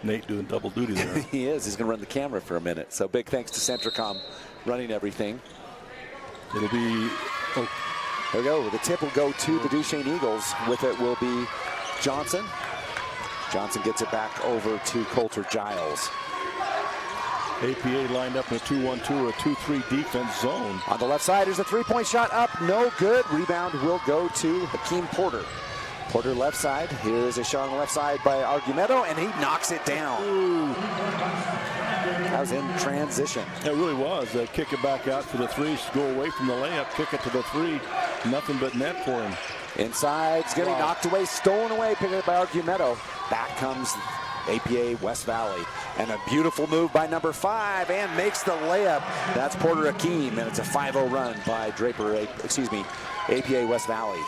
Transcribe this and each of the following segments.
Nate doing double duty there. He is. He's going to run the camera for a minute. So big thanks to Centricom running everything. It'll be... Oh. There we go. The tip will go to the Duchesne Eagles. With it will be Johnson. Johnson gets it back over to Coulter Giles. APA lined up in a 2-1-2 or a 2-3 defense zone. On the left side, there's a three-point shot up. No good. Rebound will go to Hakeem Porter. Porter left side. Here's a shot on the left side by Argumento, and he knocks it down. Ooh. That was in transition. It really was. They kick it back out for the three, go away from the layup, kick it to the three. Nothing but net for him. Inside, it's getting knocked away, stolen away, picked up by Argumento. Back comes APA West Valley. And a beautiful move by number 5 and makes the layup. That's Porter Hakeem, and it's a 5-0 run by APA West Valley.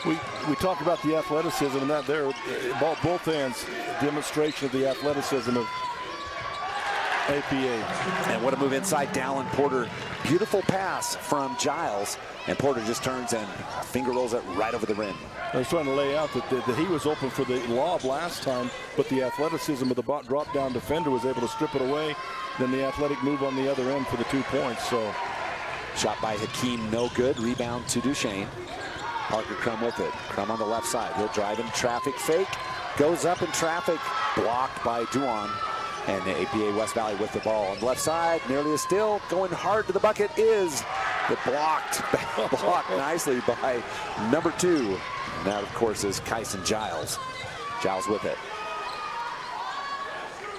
We talked about the athleticism, and that there, both ends, demonstration of the athleticism of APA. And what a move inside, Dallin Porter. Beautiful pass from Giles, and Porter just turns and finger rolls it right over the rim. I was trying to lay out that he was open for the lob last time, but the athleticism of the drop-down defender was able to strip it away. Then the athletic move on the other end for the 2 points. So, shot by Hakeem, no good. Rebound to Duchesne. Parker Crum with it. Crum on the left side. He'll drive in traffic, fake, goes up in traffic, blocked by Duan. And the APA West Valley with the ball on the left side, nearly a steal. Going hard to the bucket is the blocked nicely by number 2. And that, of course, is Kyson Giles. Giles with it.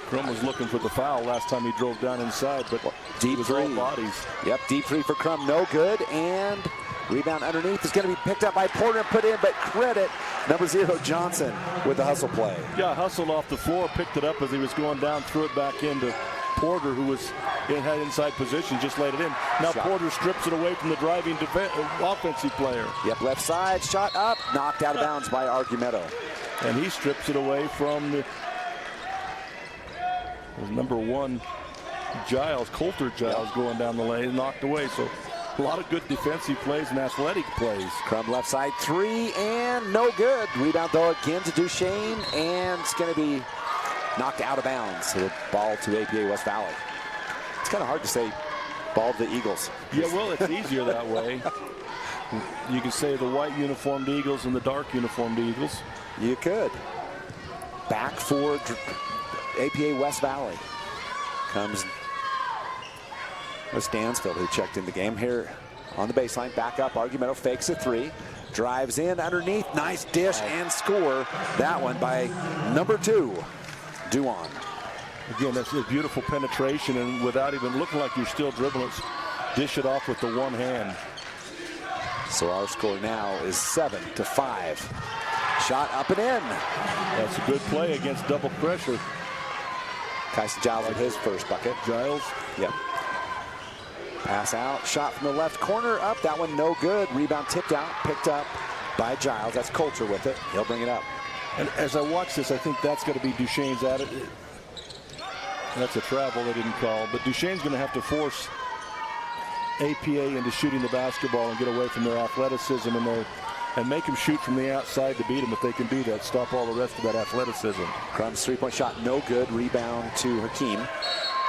Crum was looking for the foul last time he drove down inside, but deep three. All bodies. Yep, deep three for Crum, no good. And rebound underneath is going to be picked up by Porter and put in, but credit number 0 Johnson with the hustle play. Yeah, hustled off the floor, picked it up as he was going down, threw it back into Porter, who had inside position, just laid it in. Now shot. Porter strips it away from the driving offensive player. Yep, left side, shot up, knocked out of bounds by Argumento. And he strips it away from the number 1 Giles, Coulter Giles, going down the lane, knocked away. So a lot of good defensive plays and athletic plays. Crum left side 3 and no good. Rebound though again to Duchesne, and it's going to be knocked out of bounds. The ball to APA West Valley. It's kind of hard to say ball to the Eagles. Yeah, well, it's easier that way. You can say the white uniformed Eagles and the dark uniformed Eagles. You could. Back for APA West Valley. Comes Stansfield, who checked in the game here on the baseline. Back up, Argumento fakes a 3. Drives in underneath, nice dish and score. That one by number 2, Duan. Again, that's a beautiful penetration, and without even looking like you're still dribbling, dish it off with the one hand. So our score now is 7-5. Shot up and in. That's a good play against double pressure. Kyson Giles with his first bucket. Giles. Yep. Pass out, shot from the left corner, up, that one no good. Rebound tipped out, picked up by Giles. That's Coulter with it. He'll bring it up. And as I watch this, I think that's going to be Duchesne's attitude. That's a travel they didn't call, but Duchesne's going to have to force APA into shooting the basketball and get away from their athleticism and make them shoot from the outside to beat them. If they can do that, stop all the rest of that athleticism. Crum's three-point shot, no good. Rebound to Hakeem.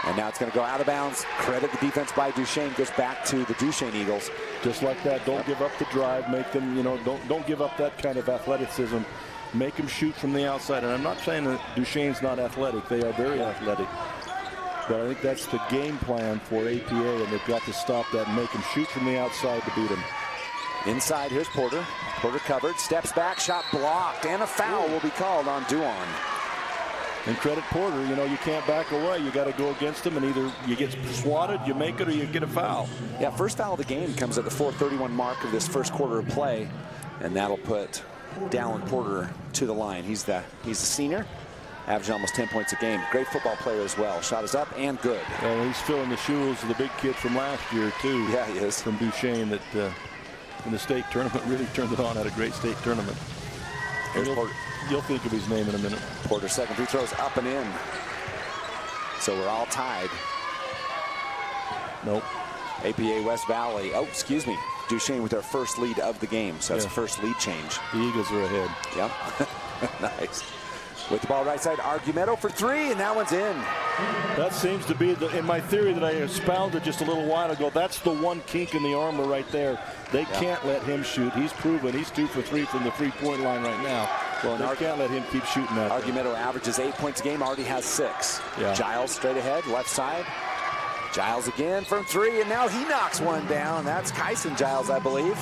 And now it's going to go out of bounds. Credit the defense by Duchesne. Goes back to the Duchesne Eagles. Just like that. Don't give up the drive. Make them, don't give up that kind of athleticism. Make them shoot from the outside. And I'm not saying that Duchesne's not athletic. They are very athletic. But I think that's the game plan for APA, and they've got to stop that and make them shoot from the outside to beat them. Inside, here's Porter. Porter covered, steps back, shot blocked, and a foul will be called on Duan. And credit Porter, you can't back away. You got to go against him, and either you get swatted, you make it, or you get a foul. Yeah, first foul of the game comes at the 4:31 mark of this first quarter of play, and that'll put Dallin Porter to the line. He's the senior, averaging almost 10 points a game. Great football player as well. Shot is up and good. Well, he's filling the shoes of the big kid from last year too. Yeah, he is. From Duchesne that in the state tournament really turned it on at a great state tournament. Here's Porter. You'll think of his name in a minute. Porter's second free throws up and in. So we're all tied. Nope. APA West Valley. Oh, excuse me. Duchesne with their first lead of the game. So that's a first lead change. The Eagles are ahead. Yep. Nice. With the ball right side, Argumento for three, and that one's in. That seems to be, in my theory that I expounded just a little while ago, that's the one kink in the armor right there. They can't let him shoot. He's proven he's 2 for 3 from the three-point line right now. Well, they can't let him keep shooting that. Argumento averages 8 points a game, already has 6. Yeah. Giles straight ahead, left side. Giles again from three, and now he knocks one down. That's Kyson Giles, I believe.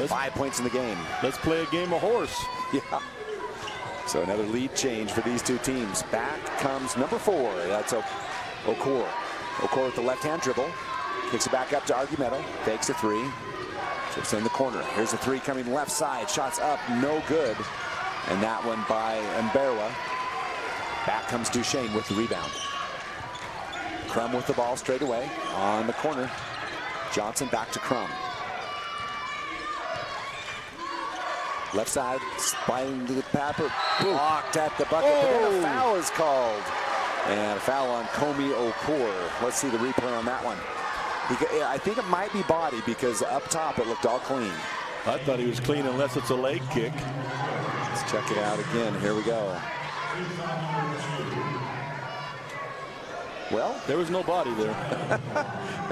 5 points in the game. Let's play a game of horse. Yeah. So another lead change for these two teams. Back comes number 4. That's Okor. Okor with the left-hand dribble. Kicks it back up to Argumento. Fakes a three. Trips in the corner. Here's a three coming left side. Shots up, no good. And that one by Mberwa. Back comes Duchesne with the rebound. Crum with the ball straight away on the corner. Johnson back to Crum. Left side, spine to the Papper, blocked at the bucket, but then a foul is called. And a foul on Comey Okor. Let's see the replay on that one. I think it might be body because up top it looked all clean. I thought he was clean unless it's a leg kick. Let's check it out again. Here we go. Well, there was no body there.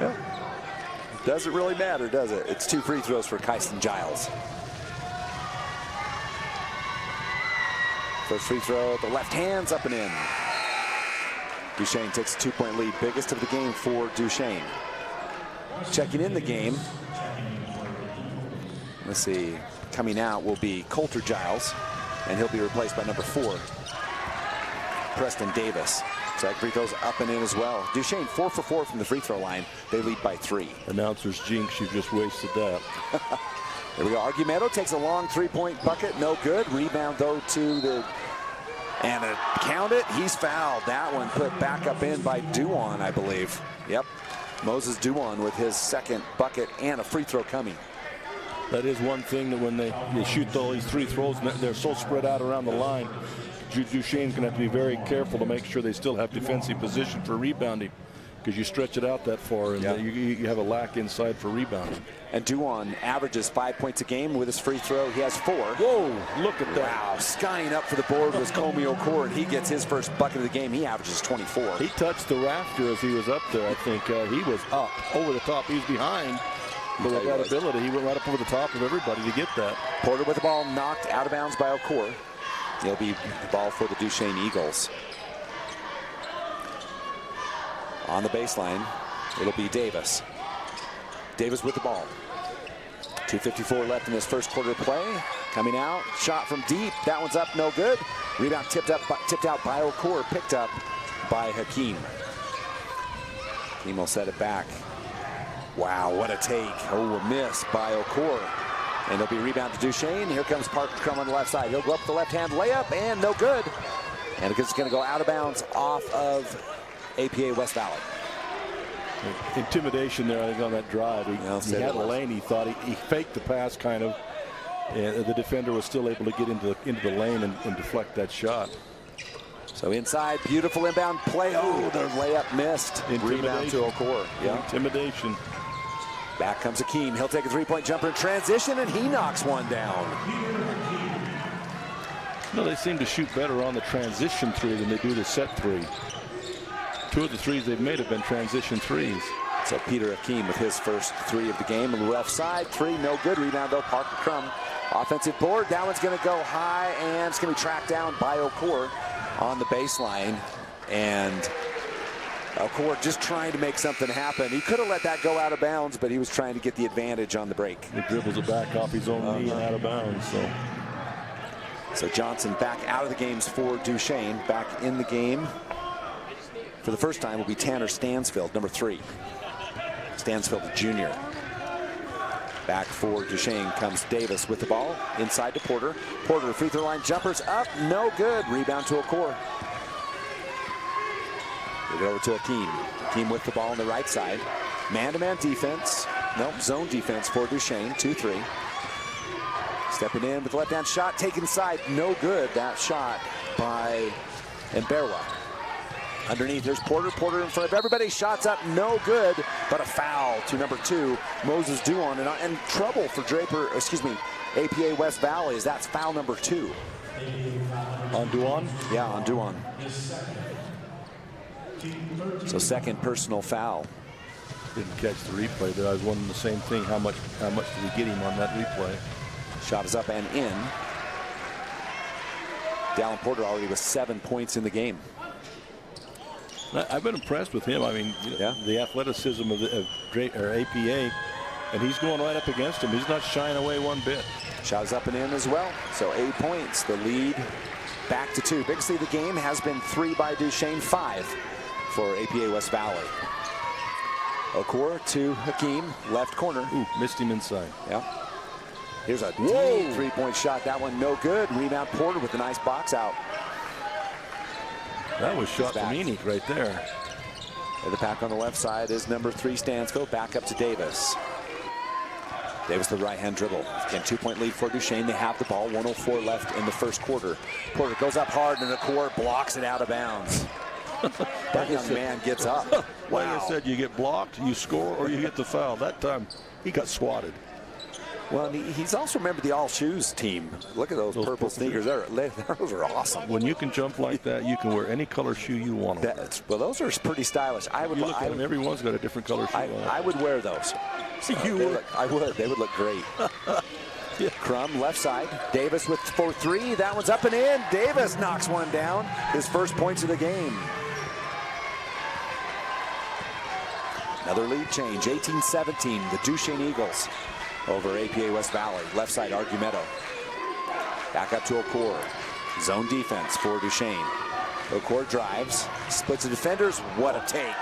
Yeah. Doesn't really matter, does it? It's 2 free throws for Kyson Giles. First free throw, the left hand's up and in. Duchesne takes a 2-point lead, biggest of the game for Duchesne. Checking in the game. Let's see, coming out will be Coulter Giles, and he'll be replaced by number 4, Preston Davis. So that free throws up and in as well. Duchesne 4 for 4 from the free throw line. They lead by 3. Announcer's jinx, you've just wasted that. There we go. Argumento takes a long 3-point bucket. No good. Rebound, though, to the... And count it. He's fouled. That one put back up in by Duan, I believe. Yep. Moses Duan with his second bucket and a free throw coming. That is one thing that when they shoot all these 3 throws, and they're so spread out around the line, Duchesne's going to have to be very careful to make sure they still have defensive position for rebounding, because you stretch it out that far and you have a lack inside for rebounding. And Duan averages 5 points a game with his free throw. He has 4. Whoa, look at that. Wow, skying up for the board was Comey Okor, and he gets his first bucket of the game. He averages 24. He touched the rafter as he was up there. I think he was up over the top. He was behind, but with that ability, he went right up over the top of everybody to get that. Porter with the ball knocked out of bounds by Okor. It'll be the ball for the Duchesne Eagles. On the baseline, it'll be Davis. Davis with the ball. 2:54 left in this first quarter play. Coming out, shot from deep. That one's up, no good. Rebound tipped out by Okor, picked up by Hakeem. Hakeem will set it back. Wow, what a take. Oh, a miss by Okor. And it'll be rebound to Duchesne. Here comes Parker Crum on the left side. He'll go up the left-hand layup, and no good. And it's going to go out of bounds off of APA West Valley. Intimidation there, I think, on that drive. He had a lane. He thought he faked the pass, kind of, and the defender was still able to get into the lane and deflect that shot. So inside, beautiful inbound play. Oh, the layup missed. Rebound to Okor. Yeah. Intimidation. Back comes Hakeem. He'll take a 3-point jumper in transition, and he knocks one down. No, they seem to shoot better on the transition 3 than they do the set 3. 2 of the 3s they've made have been transition 3s. So Peter Hakeem with his first 3 of the game. On the left side, 3, no good. Rebound, though, Parker Crum. Offensive board. That one's going to go high, and it's going to be tracked down by Okor on the baseline. And Okor just trying to make something happen. He could have let that go out of bounds, but he was trying to get the advantage on the break. He dribbles it back off his own knee and out of bounds. So Johnson back out of the games for Duchesne. Back in the game for the first time will be Tanner Stansfield, number 3. Stansfield, the junior. Back for Duchesne comes Davis with the ball. Inside to Porter. Porter, free throw line jumpers up. No good. Rebound to Okor. Give it over to Hakeem. Hakeem with the ball on the right side. Man-to-man defense. Nope, zone defense for Duchesne. 2-3. Stepping in with the left-hand shot. Taken inside. No good. That shot by Mberwa. Underneath, there's Porter. Porter in front of everybody. Shots up, no good, but a foul to number 2, Moses Duan. And trouble for APA West Valley, as that's foul number 2. On Duan? Yeah, on Duan. So second personal foul. Didn't catch the replay there. I was wondering the same thing. How much did he get him on that replay? Shot is up and in. Dallin Porter already with 7 points in the game. I've been impressed with him. I mean, the athleticism of APA, and he's going right up against him. He's not shying away one bit. Shot is up and in as well. So 8 points. The lead back to 2. Biggest lead of the game has been 3 by Duchesne, 5 for APA West Valley. Okor to Hakeem, left corner. Ooh, missed him inside. Yeah. Here's a deep three-point shot. That one no good. Rebound Porter with a nice box out. That was shot from Enoch right there. And the pack on the left side is number 3 Stansfield. Back up to Davis. Davis the right-hand dribble. Again, 2-point lead for Duchesne. They have the ball. 1:04 left in the first quarter. Porter goes up hard and Okor blocks it out of bounds. That young man gets up. Like I said, you get blocked, you score, or you get the foul. That time, he got swatted. Well, he's also remembered the all shoes team. Look at those purple sneakers. Those are awesome. When you can jump like that, you can wear any color shoe you want. Well, those are pretty stylish. I would look at them. Everyone's got a different color shoe. I would wear those. You would? I would. They would look great. Yeah. Crum left side. Davis with 4-3. That one's up and in. Davis knocks one down. His first points of the game. Another lead change. 18-17. The Duchesne Eagles over APA West Valley. Left side, Argumento. Back up to Okor. Zone defense for Duchesne. Okor drives, splits the defenders. What a take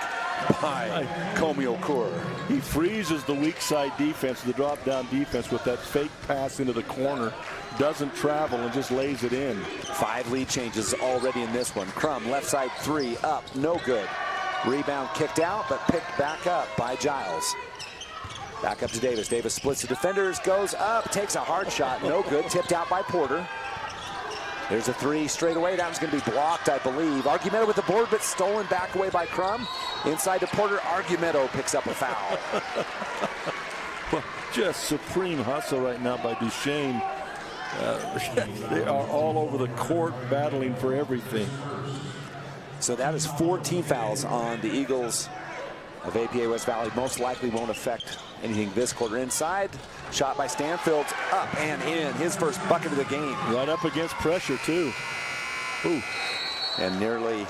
by Comey Okor. He freezes the weak side defense, the drop down defense with that fake pass into the corner. Doesn't travel and just lays it in. 5 lead changes already in this one. Crum left side 3 up, no good. Rebound kicked out, but picked back up by Giles. Back up to Davis. Davis splits the defenders, goes up, takes a hard shot, no good. Tipped out by Porter. There's a 3 straight away. That one's going to be blocked, I believe. Argumento with the board, but stolen back away by Crum. Inside to Porter. Argumento picks up a foul. Well, just supreme hustle right now by Duchesne. They are all over the court battling for everything. So that is 14 fouls on the Eagles of APA West Valley. Most likely won't affect anything this quarter. Inside, shot by Stanfield, up and in. His first bucket of the game. Right up against pressure, too. Ooh. And nearly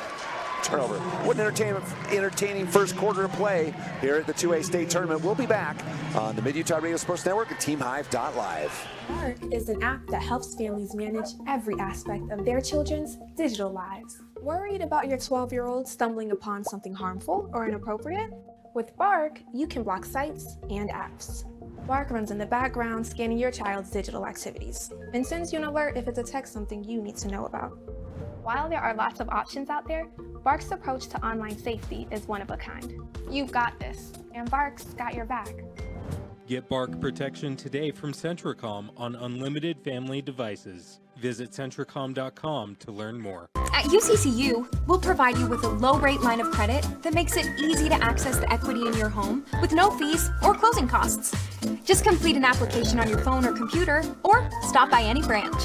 turnover. What an entertaining first quarter of play here at the 2A state tournament. We'll be back on the Mid-Utah Radio Sports Network at TeamHive.live. Bark is an app that helps families manage every aspect of their children's digital lives. Worried about your 12-year-old stumbling upon something harmful or inappropriate? With Bark, you can block sites and apps. Bark runs in the background, scanning your child's digital activities, and sends you an alert if it detects something you need to know about. While there are lots of options out there, Bark's approach to online safety is one of a kind. You've got this, and Bark's got your back. Get Bark protection today from Centricom on unlimited family devices. Visit Centricom.com to learn more. At UCCU, we'll provide you with a low-rate line of credit that makes it easy to access the equity in your home with no fees or closing costs. Just complete an application on your phone or computer, or stop by any branch.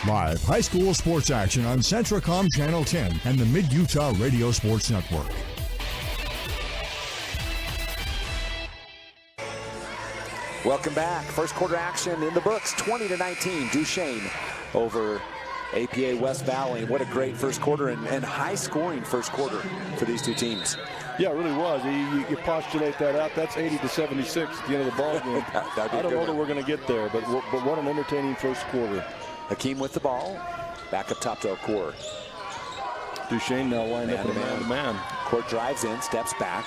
Live high school sports action on Centricom Channel 10 and the Mid-Utah Radio Sports Network. Welcome back. First quarter action in the books. 20-19. Duchesne over APA West Valley. What a great first quarter and high-scoring first quarter for these two teams. Yeah, it really was. You postulate that out. That's 80-76 at the end of the ball game. I don't know that we're going to get there, but what an entertaining first quarter. Hakeem with the ball. Back up top to Okor. Duchesne now lined up in a man-to-man. Court drives in, steps back.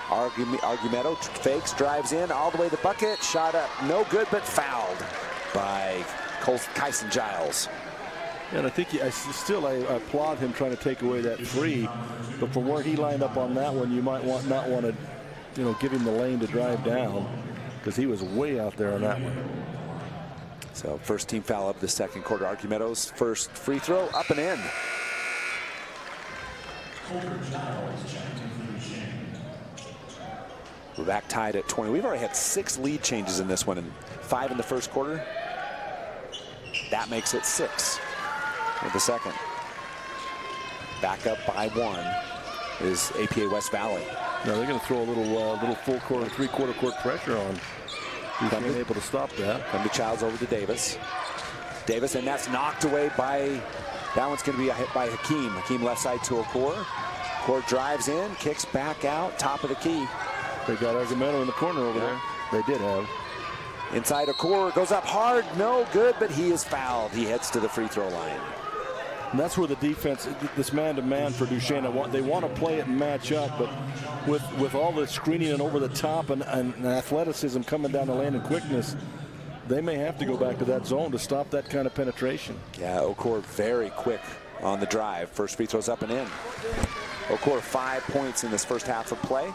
Argumento fakes, drives in, all the way to the bucket. Shot up, no good, but fouled by Kyson Giles. And I think I applaud him trying to take away that free, but from where he lined up on that one, you might not want to, give him the lane to drive down, because he was way out there on that one. So first team foul of the second quarter. Argumento's first free throw, up and in. We're back tied at 20. We've already had 6 lead changes in this one, and 5 in the first quarter. That makes it 6 with the second. Back up by 1 is APA West Valley. Now they're going to throw a little full court or three-quarter court pressure on. He's not able to stop that. Come to Childs over to Davis. Davis, and that's knocked away by, that one's going to be a hit by Hakeem. Hakeem left side to Okor. Okor drives in, kicks back out, top of the key. They got Argumento in the corner over there. They did have. Inside Okor, goes up hard, no good, but he is fouled. He heads to the free throw line. And that's where the defense, this man-to-man for Duchesne, they want to play it and match up, but with all the screening and over the top and athleticism coming down the lane and quickness, they may have to go back to that zone to stop that kind of penetration. Yeah, Okor very quick on the drive. First free throw's up and in. Okor 5 points in this first half of play.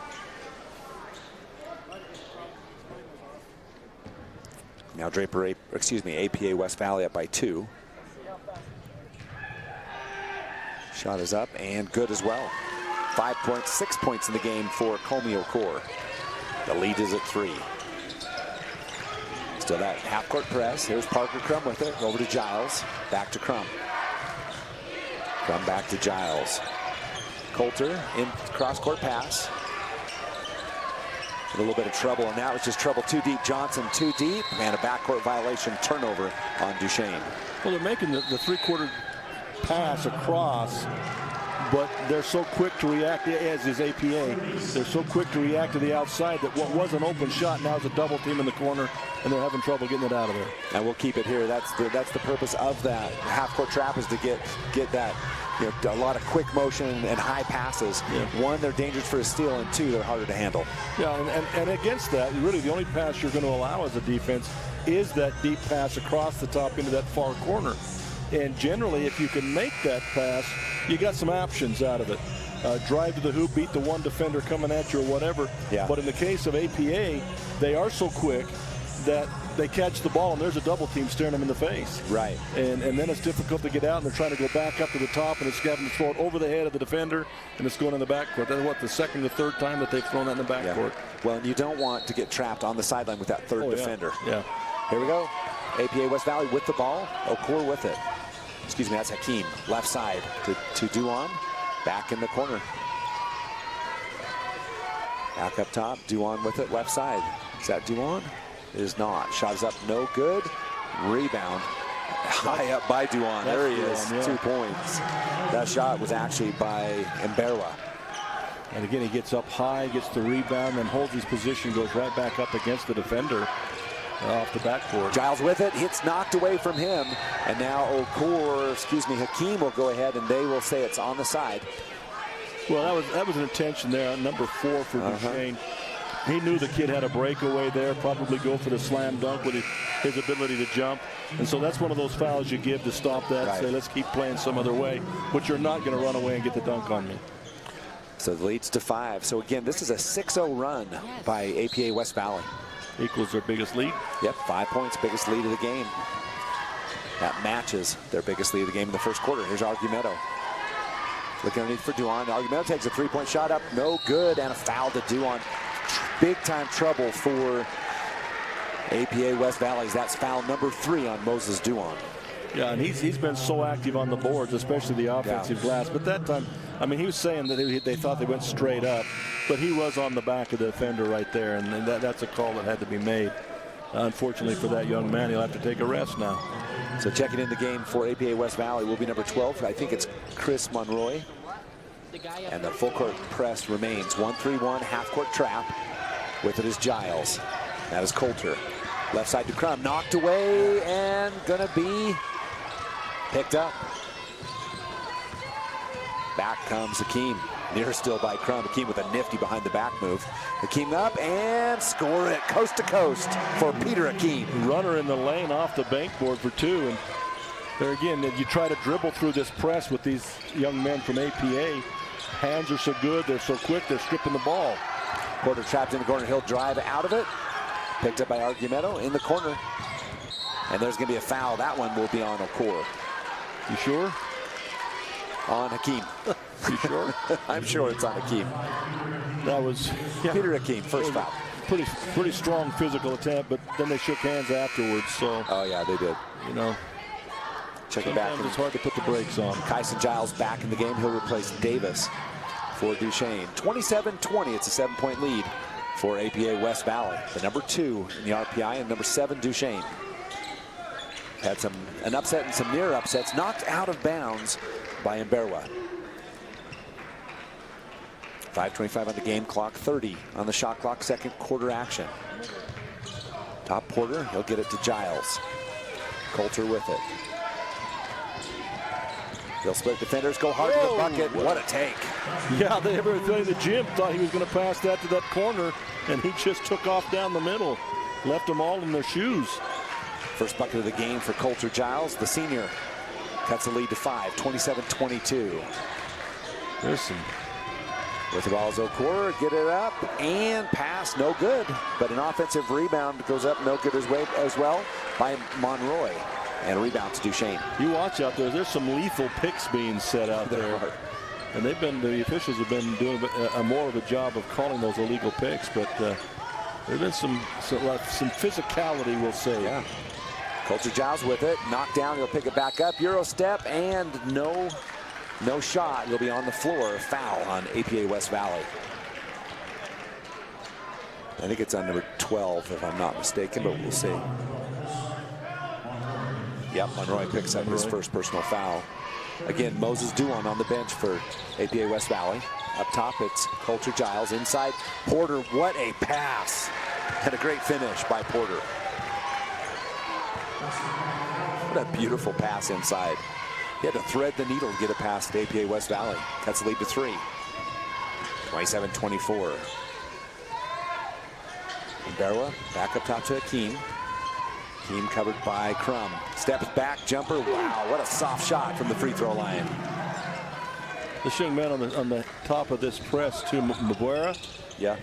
Now APA West Valley up by 2. Shot is up and good as well. 5 points, 6 points in the game for Comey Okor. The lead is at 3. Still that half-court press. Here's Parker Crum with it. Over to Giles. Back to Crum. Crum back to Giles. Coulter in cross-court pass. In a little bit of trouble, and that was just trouble too deep. Johnson too deep, and a backcourt violation, turnover on Duchesne. Well, they're making the three-quarter pass across, but they're so quick to react, as is APA. They're so quick to react to the outside that what was an open shot now is a double team in the corner, and they're having trouble getting it out of there. And we'll keep it here. That's the purpose of that half-court trap, is to get that, a lot of quick motion and high passes. Yeah. 1, they're dangerous for a steal, and 2, they're harder to handle. Yeah, and against that, really the only pass you're going to allow as a defense is that deep pass across the top into that far corner. And generally, if you can make that pass, you got some options out of it. Drive to the hoop, beat the one defender coming at you or whatever. Yeah. But in the case of APA, they are so quick that they catch the ball and there's a double team staring them in the face. Right. And then it's difficult to get out, and they're trying to go back up to the top, and it's having to throw it over the head of the defender, and it's going in the backcourt. That's the second or third time that they've thrown that in the backcourt. Yeah. Well, and you don't want to get trapped on the sideline with that third defender. Yeah. Here we go. APA West Valley with the ball. Okor with it. Excuse me, that's Hakeem. Left side to Duan. Back in the corner. Back up top. Duan with it. Left side. Is that Duan? It is not. Shot is up. No good. Rebound. High up by Duan. There he is. Yeah. 2 points. That shot was actually by Mberwa. And again, he gets up high, gets the rebound, and holds his position, goes right back up against the defender off the backcourt. Giles with it. It's knocked away from him. And now Hakeem will go ahead, and they will say it's on the side. Well, that was an intention there on number 4 for Duchesne. He knew the kid had a breakaway there, probably go for the slam dunk with his ability to jump. And so that's one of those fouls you give to stop that, right. Say, let's keep playing some other way. But you're not going to run away and get the dunk on me. So the lead's to 5. So again, this is a 6-0 run by APA West Valley. Equals their biggest lead. Yep, 5 points, biggest lead of the game. That matches their biggest lead of the game in the first quarter. Here's Argumento. Looking underneath for Duan. Argumento takes a 3-point shot up, no good, and a foul to Duan. Big time trouble for APA West Valley. That's foul number 3 on Moses Duan. Yeah, and he's been so active on the boards, especially the offensive glass. But that time, I mean, he was saying that they thought they went straight up, but he was on the back of the defender right there, and that's a call that had to be made. Unfortunately for that young man, he'll have to take a rest now. So checking in the game for APA West Valley will be number 12. I think it's Chris Monroy. And the full court press remains. 1-3-1 half court trap. With it is Giles. That is Coulter. Left side to Crum. Knocked away and gonna be picked up. Back comes Hakeem. Near still by Crum. Hakeem with a nifty behind the back move. Hakeem up and score it coast to coast for Peter Hakeem. Runner in the lane off the bankboard for 2. And there again, you try to dribble through this press with these young men from APA. Hands are so good, they're so quick, they're stripping the ball. Porter trapped in the corner. He'll drive out of it. Picked up by Argumento in the corner. And there's going to be a foul. That one will be on Okor. You sure? On Hakeem. You sure? I'm sure it's on Hakeem. That was Peter Hakeem, first foul. Pretty strong physical attempt, but then they shook hands afterwards. So. Oh yeah, they did. You know. Checking back. Sometimes it's hard to put the brakes on. Kyson Giles back in the game. He'll replace Davis for Duchesne. 27-20. It's a 7-point lead for APA West Valley. The number 2 in the RPI and number 7 Duchesne. Had an upset and some near upsets. Knocked out of bounds by Imberwa. 5:25 on the game clock. 30 on the shot clock. Second quarter action. Top Porter. He'll get it to Giles. Coulter with it. They'll split defenders. Go hard to the bucket. What a take. Yeah, everybody in the gym thought he was going to pass that to that corner, and he just took off down the middle. Left them all in their shoes. First bucket of the game for Coulter Giles. The senior cuts the lead to 5, 27-22. There's some. With the ball is Okor, get it up and pass, no good. But an offensive rebound goes up, no good as well by Monroy. And a rebound to Duchesne. You watch out there. There's some lethal picks being set out there. And the officials have been doing more of a job of calling those illegal picks. But there's been some physicality, we'll say. Yeah. Coulter Giles with it, knocked down. He'll pick it back up. Euro step and no shot. He'll be on the floor. Foul on APA West Valley. I think it's on number 12, if I'm not mistaken, but we'll see. Yep, Monroy picks up his first personal foul. Again, Moses Duon on the bench for APA West Valley. Up top, it's Coulter Giles. Inside, Porter. What a pass. And a great finish by Porter. What a beautiful pass inside. He had to thread the needle to get it past APA West Valley. Cuts the lead to 3. 27-24. Imberwa back up top to Hakeem. Hakeem covered by Crum. Steps back, jumper. Wow, what a soft shot from the free throw line. This young man on the top of this press to Mbwera. Yeah.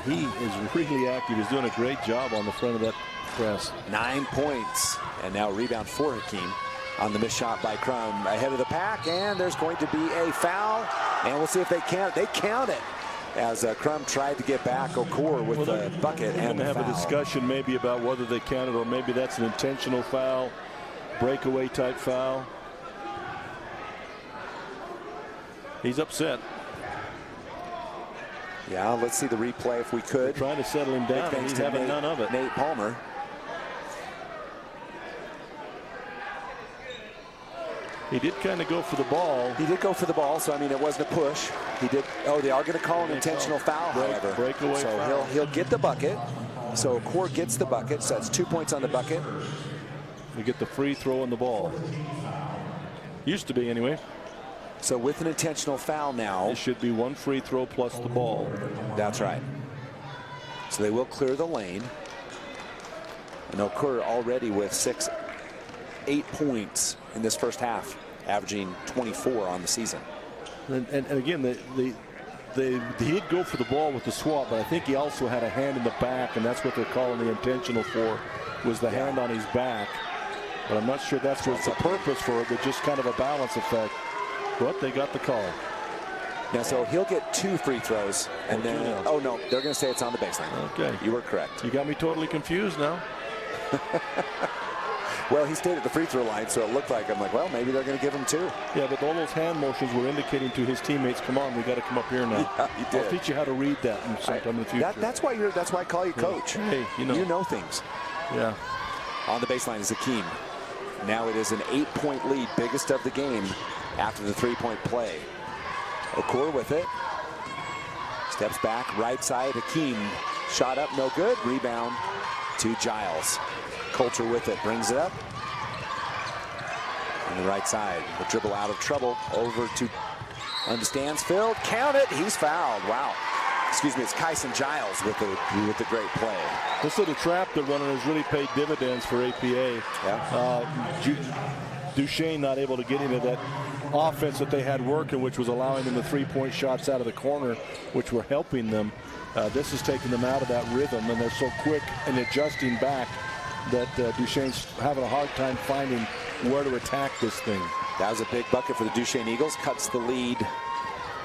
He is really active. He's doing a great job on the front of that press. 9 points. And now rebound for Hakeem on the missed shot by Crum. Ahead of the pack, and there's going to be a foul. And we'll see if they count. They count it. As Crum tried to get back Okor with the bucket and the foul. Have a discussion maybe about whether they counted or maybe that's an intentional foul, breakaway type foul. He's upset. Yeah, let's see the replay if we could. They're trying to settle him down, and he's having none of it. Nate Palmer. He did kind of go for the ball. He did go for the ball, so I mean it wasn't a push. He did. Oh, they are going to call an intentional foul, however. Breakaway so foul. he'll get the bucket. So Okor gets the bucket. So that's 2 points on the bucket. We get the free throw and the ball. Used to be anyway. So with an intentional foul now, it should be 1 free throw plus the ball. That's right. So they will clear the lane. And Okor already with 8 points in this first half, averaging 24 on the season. And again, he did go for the ball with the swap, but I think he also had a hand in the back, and that's what they're calling the intentional for, was the hand on his back. But I'm not sure that's what's the purpose for it, but just kind of a balance effect. But they got the call. Now, so he'll get 2 free throws, and then, oh no, they're going to say it's on the baseline. Okay. You were correct. You got me totally confused now. Well, he stayed at the free throw line, so it looked like, I'm like, well, maybe they're going to give him 2. Yeah, but all those hand motions were indicating to his teammates, come on, we got to come up here now. Yeah, he did. I'll teach you how to read that sometime in the future. That's why I call you coach. Hey, you know things. Yeah. On the baseline is Hakeem. Now it is an 8-point lead, biggest of the game after the 3-point play. Okor with it. Steps back, right side. Hakeem shot up, no good. Rebound to Giles. Coulter with it, brings it up. On the right side, the dribble out of trouble. Over to Stansfield. Count it, he's fouled. Wow. Excuse me, it's Kyson Giles with the great play. This little trap they're running has really paid dividends for APA. Yeah. Duchesne not able to get into that offense that they had working, which was allowing them the 3-point shots out of the corner, which were helping them. This is taking them out of that rhythm, and they're so quick in adjusting back that Duchesne's having a hard time finding where to attack this thing. That was a big bucket for the Duchesne Eagles. Cuts the lead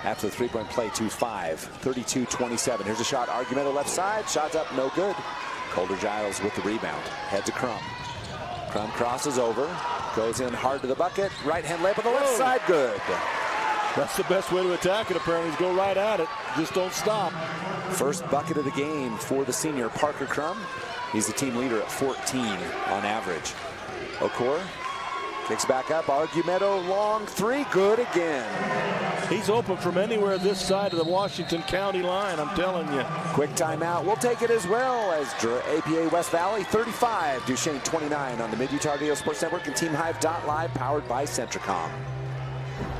after the 3-point play to 5. 32-27. Here's a shot. Argumento left side. Shots up, no good. Coulter Giles with the rebound. Head to Crum. Crum crosses over. Goes in hard to the bucket. Right hand layup on the left side. Good. That's the best way to attack it, apparently, is go right at it. Just don't stop. First bucket of the game for the senior, Parker Crum. He's the team leader at 14 on average. Okor kicks back up. Argumento, long three. Good again. He's open from anywhere this side of the Washington County line, I'm telling you. Quick timeout. We'll take it as well as APA West Valley 35, Duchesne 29 on the Mid-Utah Radio Sports Network and TeamHive.live, powered by Centricom.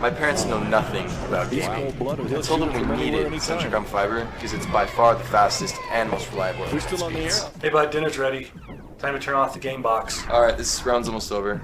My parents know nothing about gaming. I told them we needed Centricom Fiber because it's by far the fastest and most reliable. We're still on the air? Hey bud, dinner's ready. Time to turn off the game box. All right, this round's almost over.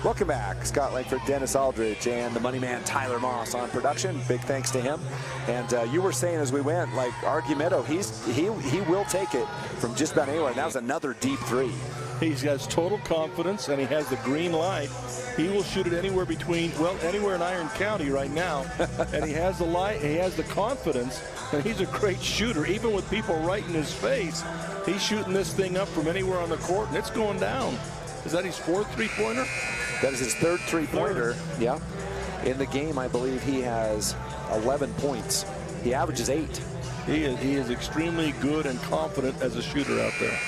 Welcome back. Scott Langford, Dennis Aldridge, and the money man Tyler Moss on production. Big thanks to him. And you were saying as we went, like Argumento, he will take it from just about anywhere. And that was another deep three. He has total confidence, and he has the green light. He will shoot it anywhere between, well, anywhere in Iron County right now. And he has the light, he has the confidence, and he's a great shooter. Even with people right in his face, he's shooting this thing up from anywhere on the court, and it's going down. Is that his fourth three-pointer? That is his third three-pointer. Yeah. In the game, I believe he has 11 points. He averages 8. He is extremely good and confident as a shooter out there.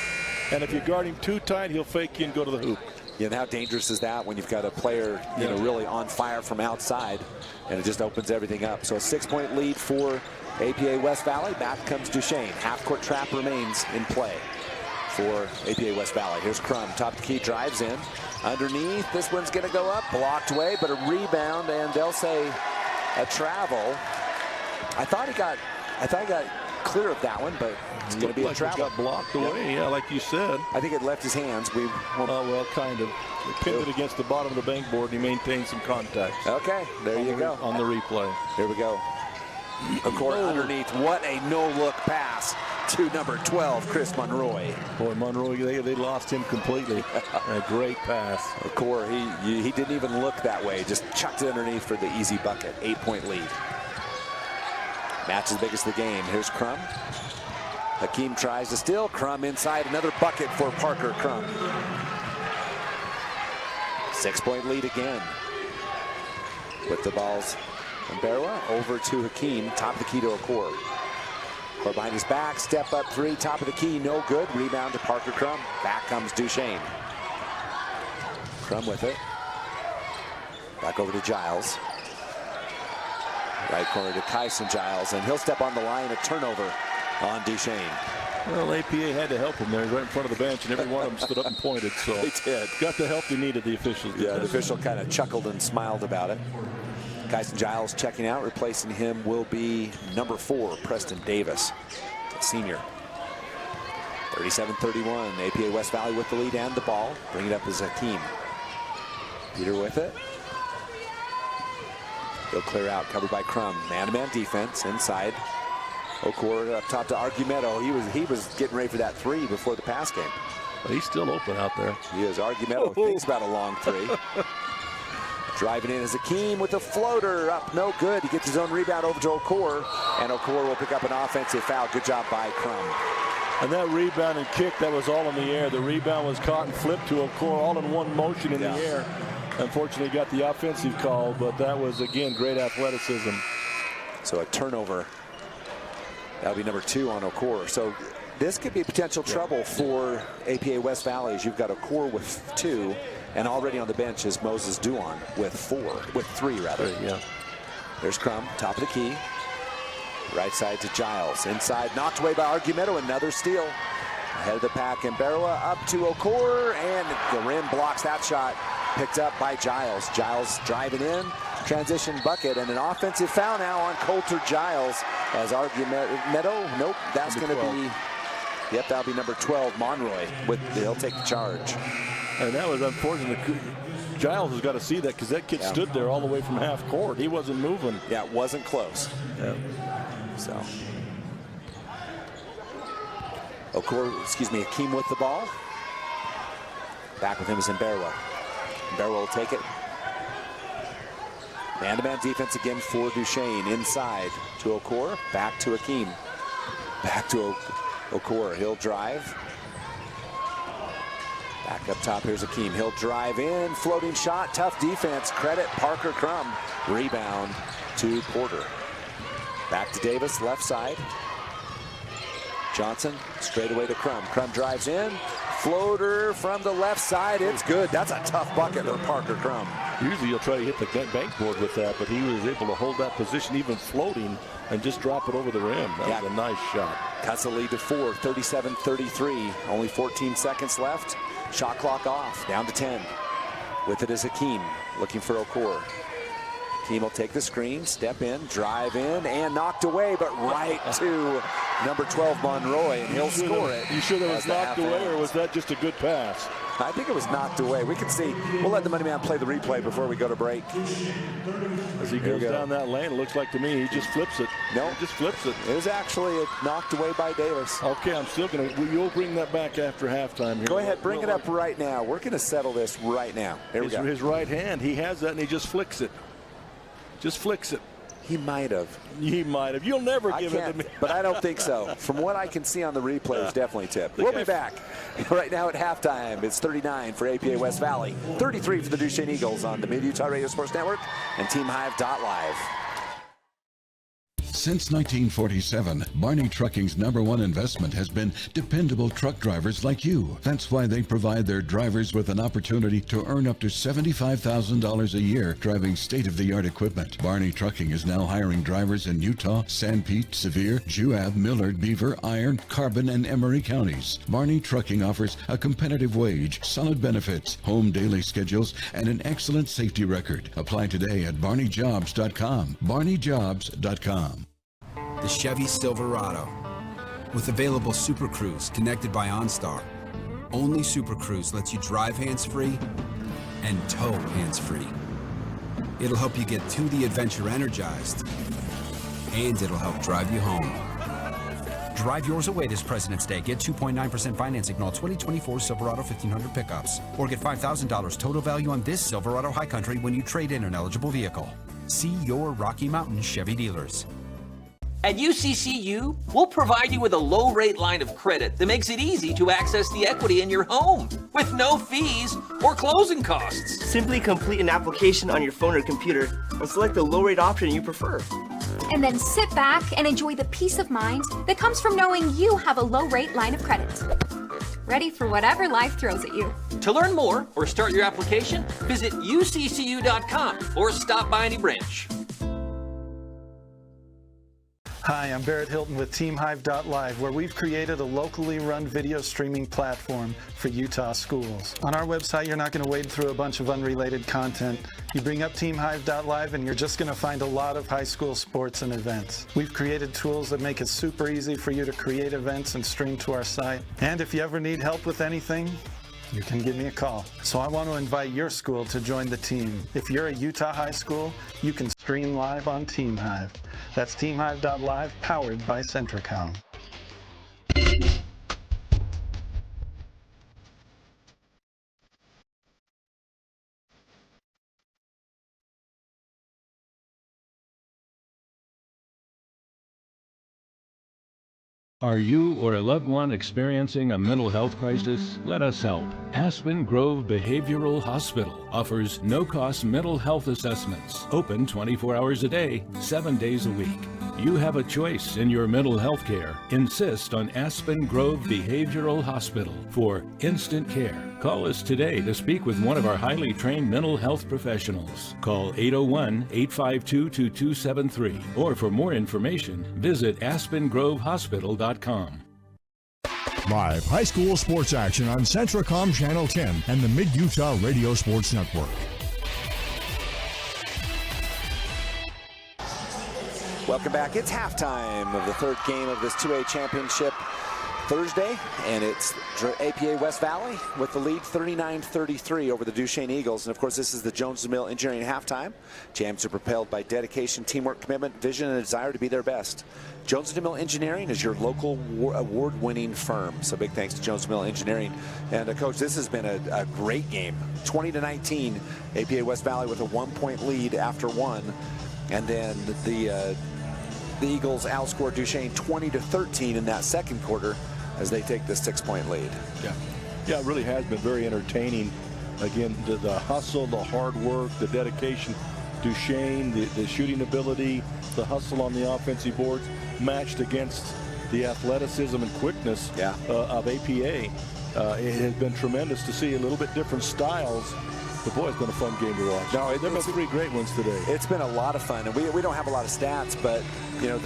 And if you guard him too tight, he'll fake you and go to the hoop. Yeah, and how dangerous is that when you've got a player, you know, really on fire from outside, and it just opens everything up. So a 6-point lead for APA West Valley. Back comes Duchesne. Half-court trap remains in play for APA West Valley. Here's Crum, top of the key, drives in. Underneath, this one's gonna go up, blocked away, but a rebound, and they'll say a travel. I thought he got clear of that one, but it's gonna be a travel. It got blocked away, yeah, like you said. I think it left his hands. Well, kind of. He pinned it against the bottom of the bank board, and he maintained some contact. Okay, there you go. On the replay. Here we go. Of course, underneath, what a no-look pass to number 12, Chris Monroy. Boy, Monroy, they lost him completely. A great pass. Of course, he didn't even look that way. Just chucked it underneath for the easy bucket. 8-point lead. Match is the biggest of the game. Here's Crum. Hakeem tries to steal. Crum inside. Another bucket for Parker Crum. 6-point lead again. With the balls. And Barwa over to Hakeem. Top of the key to Okor. Okor behind his back. Step up three. Top of the key. No good. Rebound to Parker Crum. Back comes Duchesne. Crum with it. Back over to Giles. Right corner to Kyson Giles. And he'll step on the line. A turnover on Duchesne. Well, APA had to help him there. He's right in front of the bench, and every one of them stood up and pointed. So they did. Got the help he needed, the officials. Yeah, the official kind of chuckled and smiled about it. Kyson Giles checking out. Replacing him will be number 4, Preston Davis, senior. 37-31. APA West Valley with the lead and the ball. Bring it up as Hakeem. Peter with it. He'll clear out, covered by Crum. Man-to-man defense inside. Okor up top to Argumento. He was getting ready for that three before the pass game. But he's still open out there. He is. Argumento thinks about a long three. Driving in is Hakeem with the floater up, no good. He gets his own rebound over to Okor, and Okor will pick up an offensive foul. Good job by Crum. And that rebound and kick, that was all in the air. The rebound was caught and flipped to Okor, all in one motion in the air. Unfortunately, got the offensive call, but that was, again, great athleticism. So a turnover. That'll be number 2 on Okor. So this could be potential trouble for APA West Valley, as you've got Okor with 2, and already on the bench is Moses Duan with 3 rather. Yeah. There's Crum, top of the key. Right side to Giles. Inside, knocked away by Argumento. Another steal. Ahead of the pack, and Barwa up to Okor, and the rim blocks that shot. Picked up by Giles. Giles driving in. Transition bucket, and an offensive foul now on Coulter Giles as Argumento. Nope, that's going to be, yep, that'll be number 12, Monroy. He'll take the charge. And that was unfortunate. Giles has got to see that, because that kid stood there all the way from half court. He wasn't moving. Yeah, it wasn't close. Yeah. So Hakeem with the ball. Back with him is Barwa. Barwa will take it. Man-to-man defense again for Duchesne. Inside to Okor. Back to Hakeem. Back to Okora. He'll drive. Back up top, here's Hakeem. He'll drive in, floating shot, tough defense. Credit Parker Crum. Rebound to Porter. Back to Davis, left side. Johnson, straight away to Crum. Crum drives in, floater from the left side. It's good. That's a tough bucket for Parker Crum. Usually you'll try to hit the bank board with that, but he was able to hold that position even floating and just drop it over the rim. That was a nice shot. Cuts the lead to 4, 37-33. Only 14 seconds left. Shot clock off, down to 10. With it is Hakeem, looking for Okora. Hakeem will take the screen, step in, drive in, and knocked away, but right to number 12, Monroy, and he'll score it. You sure that was knocked away, or was that just a good pass? I think it was knocked away. We can see. We'll let the money man play the replay before we go to break. As he goes down that lane, it looks like to me he just flips it. No, he just flips it. It was actually knocked away by Davis. Okay, I'm still going to. You'll bring that back after halftime here. Go ahead, bring it up right now. We're going to settle this right now. Here we go. His right hand, he has that, and he just flicks it. Just flicks it. He might have. He might have. You'll never give it to me. But I don't think so. From what I can see on the replay, it's definitely tipped. We'll be back right now at halftime. It's 39 for APA West Valley, 33 for the Duchesne Eagles on the Mid-Utah Radio Sports Network and TeamHive.live. Since 1947, Barney Trucking's #1 investment has been dependable truck drivers like you. That's why they provide their drivers with an opportunity to earn up to $75,000 a year driving state-of-the-art equipment. Barney Trucking is now hiring drivers in Utah, Sanpete, Sevier, Juab, Millard, Beaver, Iron, Carbon, and Emery counties. Barney Trucking offers a competitive wage, solid benefits, home daily schedules, and an excellent safety record. Apply today at barneyjobs.com. barneyjobs.com. The Chevy Silverado. With available Super Cruise connected by OnStar. Only Super Cruise lets you drive hands-free and tow hands-free. It'll help you get to the adventure energized, and it'll help drive you home. Drive yours away this President's Day. Get 2.9% financing on all 2024 Silverado 1500 pickups. Or get $5,000 total value on this Silverado High Country when you trade in an eligible vehicle. See your Rocky Mountain Chevy dealers. At UCCU, we'll provide you with a low-rate line of credit that makes it easy to access the equity in your home with no fees or closing costs. Simply complete an application on your phone or computer and select the low-rate option you prefer. And then sit back and enjoy the peace of mind that comes from knowing you have a low-rate line of credit. Ready for whatever life throws at you. To learn more or start your application, visit uccu.com or stop by any branch. Hi, I'm Barrett Hilton with TeamHive.live, where we've created a locally run video streaming platform for Utah schools. On our website, you're not going to wade through a bunch of unrelated content. You bring up TeamHive.live and you're just going to find a lot of high school sports and events. We've created tools that make it super easy for you to create events and stream to our site. And if you ever need help with anything, you can give me a call. So I want to invite your school to join the team. If you're a Utah high school, you can stream live on TeamHive. That's TeamHive.live, powered by Centricom. Are you or a loved one experiencing a mental health crisis? Let us help. Aspen Grove Behavioral Hospital offers no-cost mental health assessments, open 24 hours a day, 7 days a week. You have a choice in your mental health care. Insist on Aspen Grove Behavioral Hospital for instant care. Call us today to speak with one of our highly trained mental health professionals. Call 801-852-2273. Or for more information, visit aspengrovehospital.com. Live high school sports action on Centricom Channel 10 and the Mid-Utah Radio Sports Network. Welcome back. It's halftime of the third game of this 2A championship Thursday, and it's APA West Valley with the lead 39-33 over the Duchesne Eagles. And of course, this is the Jones Mill Engineering halftime. Champs are propelled by dedication, teamwork, commitment, vision, and a desire to be their best. Jones Mill Engineering is your local award-winning firm. So big thanks to Jones Mill Engineering. And Coach, this has been a great game. 20-19, APA West Valley with a 1-point lead after one. And then the The Eagles outscored Duchesne 20-13 in that second quarter as they take the 6-point lead. Yeah, it really has been very entertaining. Again, the hustle, the hard work, the dedication. Duchesne, the shooting ability, the hustle on the offensive boards, matched against the athleticism and quickness of APA. It has been tremendous to see a little bit different styles. But boy, it's been a fun game to watch. No, there have been 3 great ones today. It's been a lot of fun, and we don't have a lot of stats, but you know,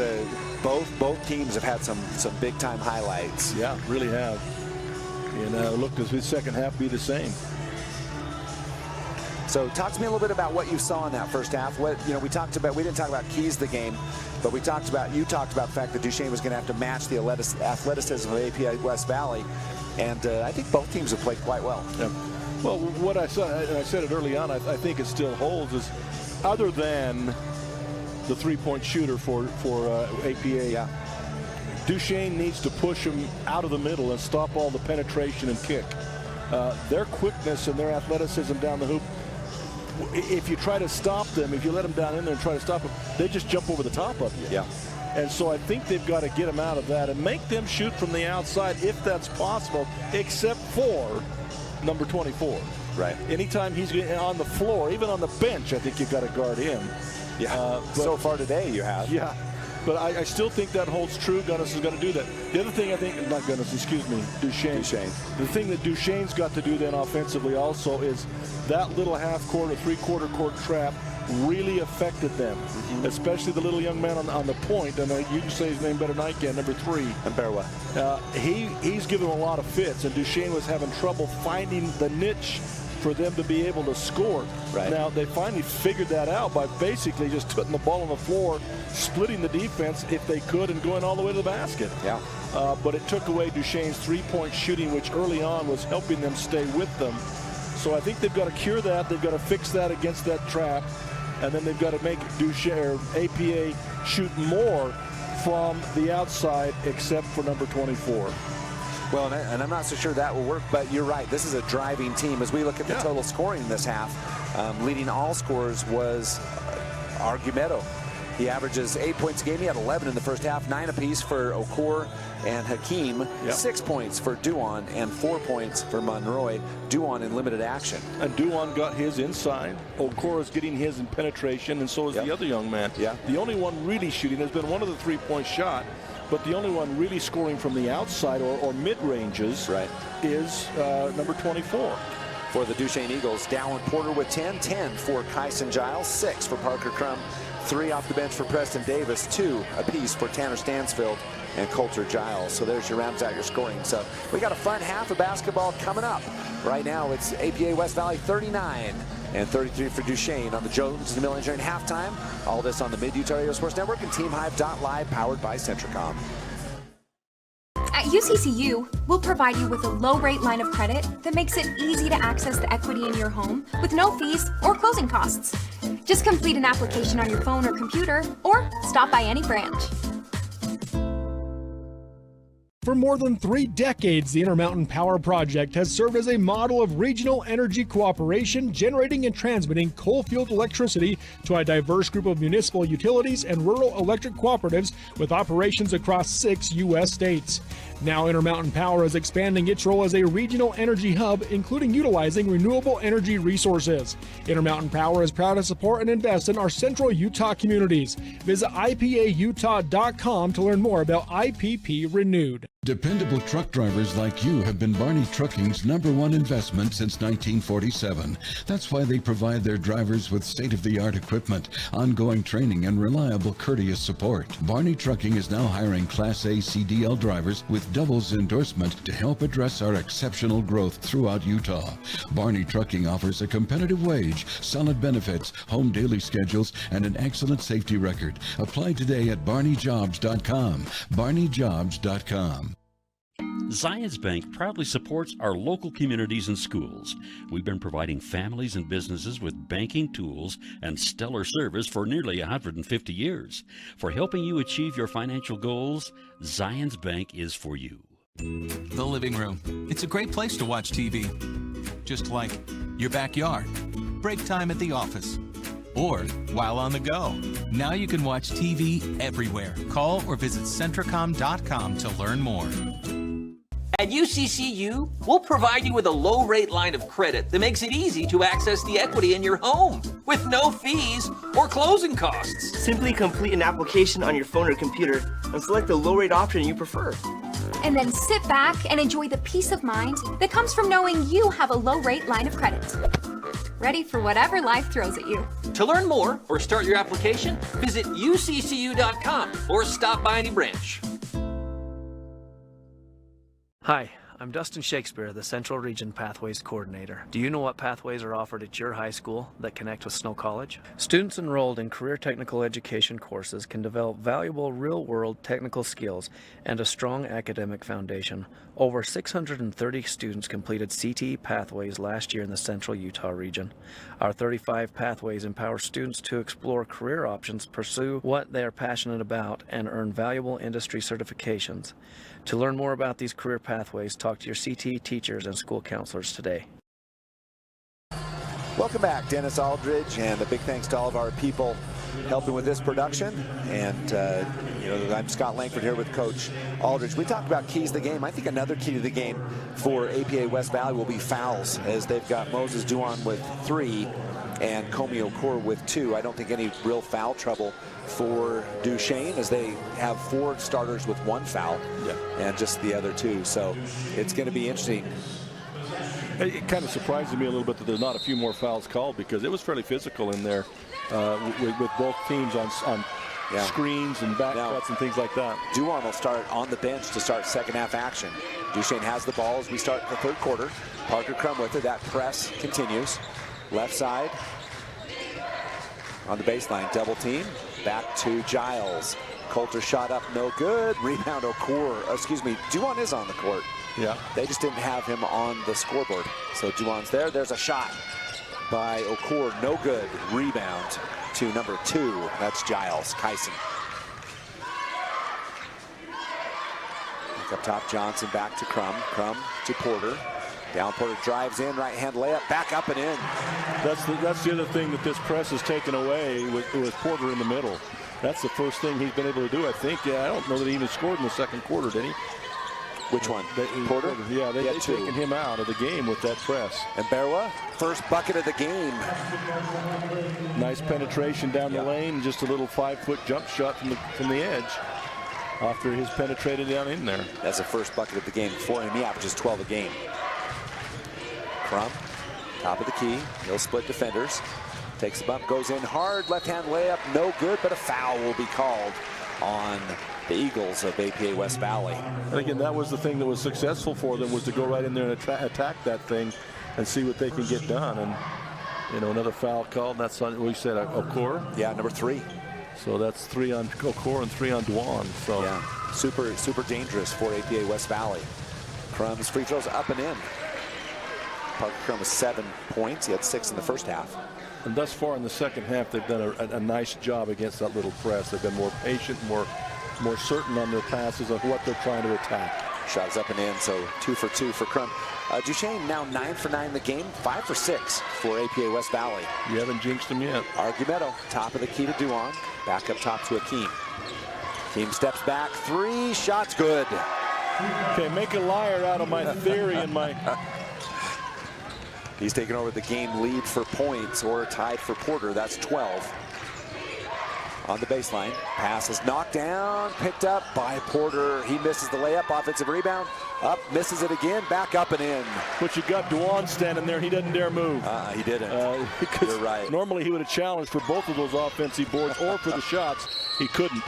both teams have had some big time highlights. Yeah, really have. And look, as the second half be the same. So talk to me a little bit about what you saw in that first half. What, you know, we didn't talk about keys to the game, but you talked about the fact that Duchesne was going to have to match the athleticism of APA West Valley, and I think both teams have played quite well. Yeah. Well, what I said, and I said it early on, I think it still holds, is other than the 3-point shooter for APA, Duchesne needs to push them out of the middle and stop all the penetration and kick. Their quickness and their athleticism down the hoop, if you try to stop them, if you let them down in there and try to stop them, they just jump over the top of you. Yeah. And so I think they've got to get them out of that and make them shoot from the outside if that's possible, except for number 24. Right. Anytime he's on the floor, even on the bench, I think you've got to guard him. Yeah. So far today you have. Yeah. But I still think that holds true. Gunnis is going to do that. The other thing I think, not Gunnis, excuse me, Duchesne. The thing that Duchesne's got to do then offensively also is that little half-court or three-quarter court trap really affected them, especially the little young man on the point. And you can say his name better than I can, number 3. And Berwa. He's given them a lot of fits, and Duchesne was having trouble finding the niche for them to be able to score. Right. Now, they finally figured that out by basically just putting the ball on the floor, splitting the defense if they could, and going all the way to the basket. Yeah. But it took away Duchesne's 3-point shooting, which early on was helping them stay with them. So I think they've got to cure that. They've got to fix that against that trap. And then they've got to make Duchesne, or APA, shoot more from the outside, except for number 24. Well, and I'm not so sure that will work, but you're right. This is a driving team. As we look at the total scoring in this half, leading all scorers was Argumedo. He averages 8 points a game. He had 11 in the first half, 9 apiece for Okor and Hakeem, 6 points for Duan, and 4 points for Monroy. Duan in limited action. And Duan got his inside. Okor is getting his in penetration, and so is the other young man. Yeah. The only one really shooting has been one of the 3-point shot, but the only one really scoring from the outside or mid-ranges is number 24. For the Duchesne Eagles, Dallin Porter with 10, 10 for Kyson Giles, 6 for Parker Crum, 3 off the bench for Preston Davis, 2 apiece for Tanner Stansfield and Coulter Giles. So there's your rounds out your scoring. So we got a fun half of basketball coming up. Right now it's APA West Valley 39 and 33 for Duchesne on the Jones DeMille Engineering halftime. All this on the Mid-Utah Radio Sports Network and TeamHive.live, powered by Centricom. At UCCU, we'll provide you with a low-rate line of credit that makes it easy to access the equity in your home with no fees or closing costs. Just complete an application on your phone or computer, or stop by any branch. For more than 3 decades, the Intermountain Power Project has served as a model of regional energy cooperation, generating and transmitting coal-fueled electricity to a diverse group of municipal utilities and rural electric cooperatives with operations across 6 U.S. states. Now Intermountain Power is expanding its role as a regional energy hub, including utilizing renewable energy resources. Intermountain Power is proud to support and invest in our central Utah communities. Visit ipautah.com to learn more about IPP Renewed. Dependable truck drivers like you have been Barney Trucking's #1 investment since 1947. That's why they provide their drivers with state-of-the-art equipment, ongoing training, and reliable, courteous support. Barney Trucking is now hiring Class A CDL drivers with Double's endorsement to help address our exceptional growth throughout Utah. Barney Trucking offers a competitive wage, solid benefits, home daily schedules, and an excellent safety record. Apply today at barneyjobs.com. barneyjobs.com. Zions Bank proudly supports our local communities and schools. We've been providing families and businesses with banking tools and stellar service for nearly 150 years. For helping you achieve your financial goals, Zions Bank is for you. The living room. It's a great place to watch TV. Just like your backyard, break time at the office, or while on the go. Now you can watch TV everywhere. Call or visit Centricom.com to learn more. At UCCU, we'll provide you with a low-rate line of credit that makes it easy to access the equity in your home with no fees or closing costs. Simply complete an application on your phone or computer and select the low-rate option you prefer. And then sit back and enjoy the peace of mind that comes from knowing you have a low-rate line of credit. Ready for whatever life throws at you. To learn more or start your application, visit uccu.com or stop by any branch. Hi, I'm Dustin Shakespeare, the Central Region Pathways Coordinator. Do you know what pathways are offered at your high school that connect with Snow College? Students enrolled in career technical education courses can develop valuable real-world technical skills and a strong academic foundation. Over 630 students completed CTE pathways last year in the Central Utah region. Our 35 pathways empower students to explore career options, pursue what they are passionate about, and earn valuable industry certifications. To learn more about these career pathways, talk to your CTE teachers and school counselors today. Welcome back, Dennis Aldridge, and a big thanks to all of our people helping with this production. And I'm Scott Langford here with Coach Aldridge. We talked about keys to the game. I think another key to the game for APA West Valley will be fouls, as they've got Moses Duan with 3 and Comey Okor with 2. I don't think any real foul trouble for Duchesne, as they have 4 starters with 1 foul and just the other 2. So it's going to be interesting. It kind of surprises me a little bit that there's not a few more fouls called, because it was fairly physical in there with both teams on screens and back cuts and things like that. Duan will start on the bench to start second half action. Duchesne has the ball as we start the third quarter. Parker Crum with it. That press continues. Left side on the baseline, double team. Back to Giles. Coulter shot up, no good. Rebound Duan is on the court. Yeah. They just didn't have him on the scoreboard. So Duan's there. There's a shot by Okor, no good. Rebound to number 2. That's Giles Kyson. Back up top, Johnson back to Crum. Crum to Porter. Down Porter drives in, right hand layup, back up and in. That's the other thing that this press has taken away with Porter in the middle. That's the first thing he's been able to do, I think. I don't know that he even scored in the second quarter, did he? Which one? Porter? Yeah, they've taken him out of the game with that press. And Berwa, first bucket of the game. Nice penetration down the lane, just a little 5-foot jump shot from the edge after he's penetrated down in there. That's the first bucket of the game for him. He averages 12 a game. Crum, top of the key. He'll split defenders. Takes the bump, goes in hard. Left-hand layup, no good, but a foul will be called on the Eagles of APA West Valley. And again, that was the thing that was successful for them, was to go right in there and attack that thing and see what they can get done. And, another foul called. That's on, we said, Okor? Yeah, number 3. So that's 3 on Okor and 3 on Duan. So yeah, super dangerous for APA West Valley. Crum's free throws up and in. Parker Crum with 7 points. He had 6 in the first half. And thus far in the second half, they've done a nice job against that little press. They've been more patient, more certain on their passes of what they're trying to attack. Shots up and in, so 2 for 2 for Crum. Duchesne now 9 for 9 in the game, 5 for 6 for APA West Valley. You haven't jinxed them yet. Argumento, top of the key to Duan. Back up top to Akeem. Akeem steps back, 3 shots, good. Okay, make a liar out of my theory and my... He's taken over the game lead for points, or tied for Porter. That's 12. On the baseline, pass is knocked down, picked up by Porter. He misses the layup, offensive rebound. Up, misses it again, back up and in. But you got Duan standing there, he doesn't dare move. He didn't. You're right. Normally he would have challenged for both of those offensive boards or for the shots. He couldn't.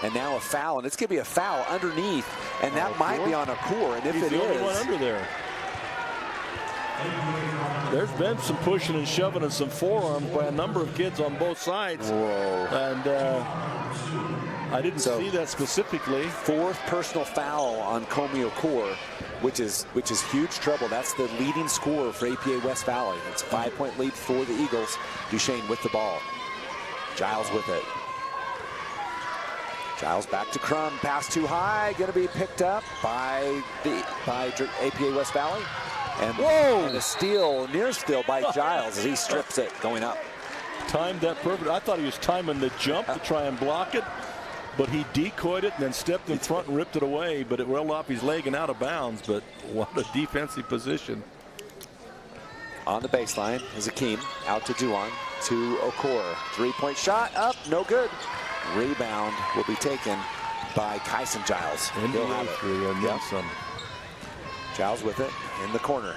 And now a foul, and it's going to be a foul underneath, and that might be on Okor, and if He's it the only is... one under there. There's been some pushing and shoving and some forearms by a number of kids on both sides. Whoa. And I didn't see that specifically. 4th personal foul on Comey Okor, which is huge trouble. That's the leading scorer for APA West Valley. It's a 5-point lead for the Eagles. Duchesne with the ball. Giles with it. Giles back to Crum. Pass too high. Going to be picked up by APA West Valley. And a steal, near steal by Giles as he strips it going up. Timed that perfect. I thought he was timing the jump to try and block it, but he decoyed it and then stepped in front and ripped it away, but it rolled off his leg and out of bounds. But what a defensive position. On the baseline is Hakeem, out to Duan, to Okor. 3-point shot, up, no good. Rebound will be taken by Kyson Giles. He'll have it. And then some. Giles with it in the corner.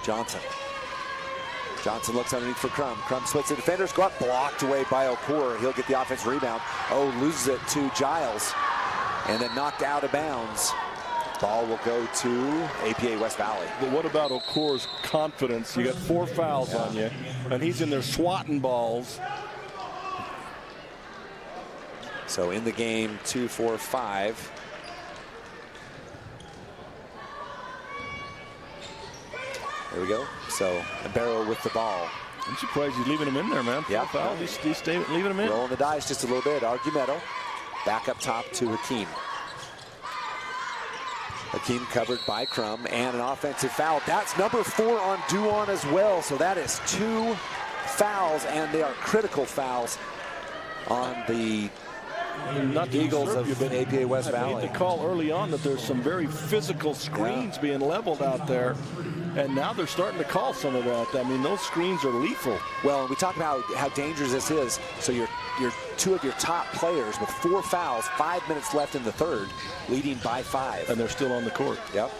Johnson. Johnson looks underneath for Crum. Crum splits the defenders, go up, blocked away by Okor. He'll get the offensive rebound. Oh, loses it to Giles, and then knocked out of bounds. Ball will go to APA West Valley. But what about Okor's confidence? You got 4 fouls on you, and he's in there swatting balls. So in the game, 2, 4, 5. There we go. So Barrow with the ball. I'm surprised he's leaving him in there, man. Yeah, foul. He's leaving him in. Rolling the dice just a little bit. Argumento back up top to Hakeem. Hakeem covered by Crum, and an offensive foul. That's number 4 on Duan as well. So that is 2 fouls, and they are critical fouls on the Eagles of APA West Valley. I made the call early on that there's some very physical screens being leveled out there, and now they're starting to call some of that. I mean, those screens are lethal. Well, we talk about how dangerous this is. So you're 2 of your top players with 4 fouls, 5 minutes left in the third, leading by 5. And they're still on the court. Yep.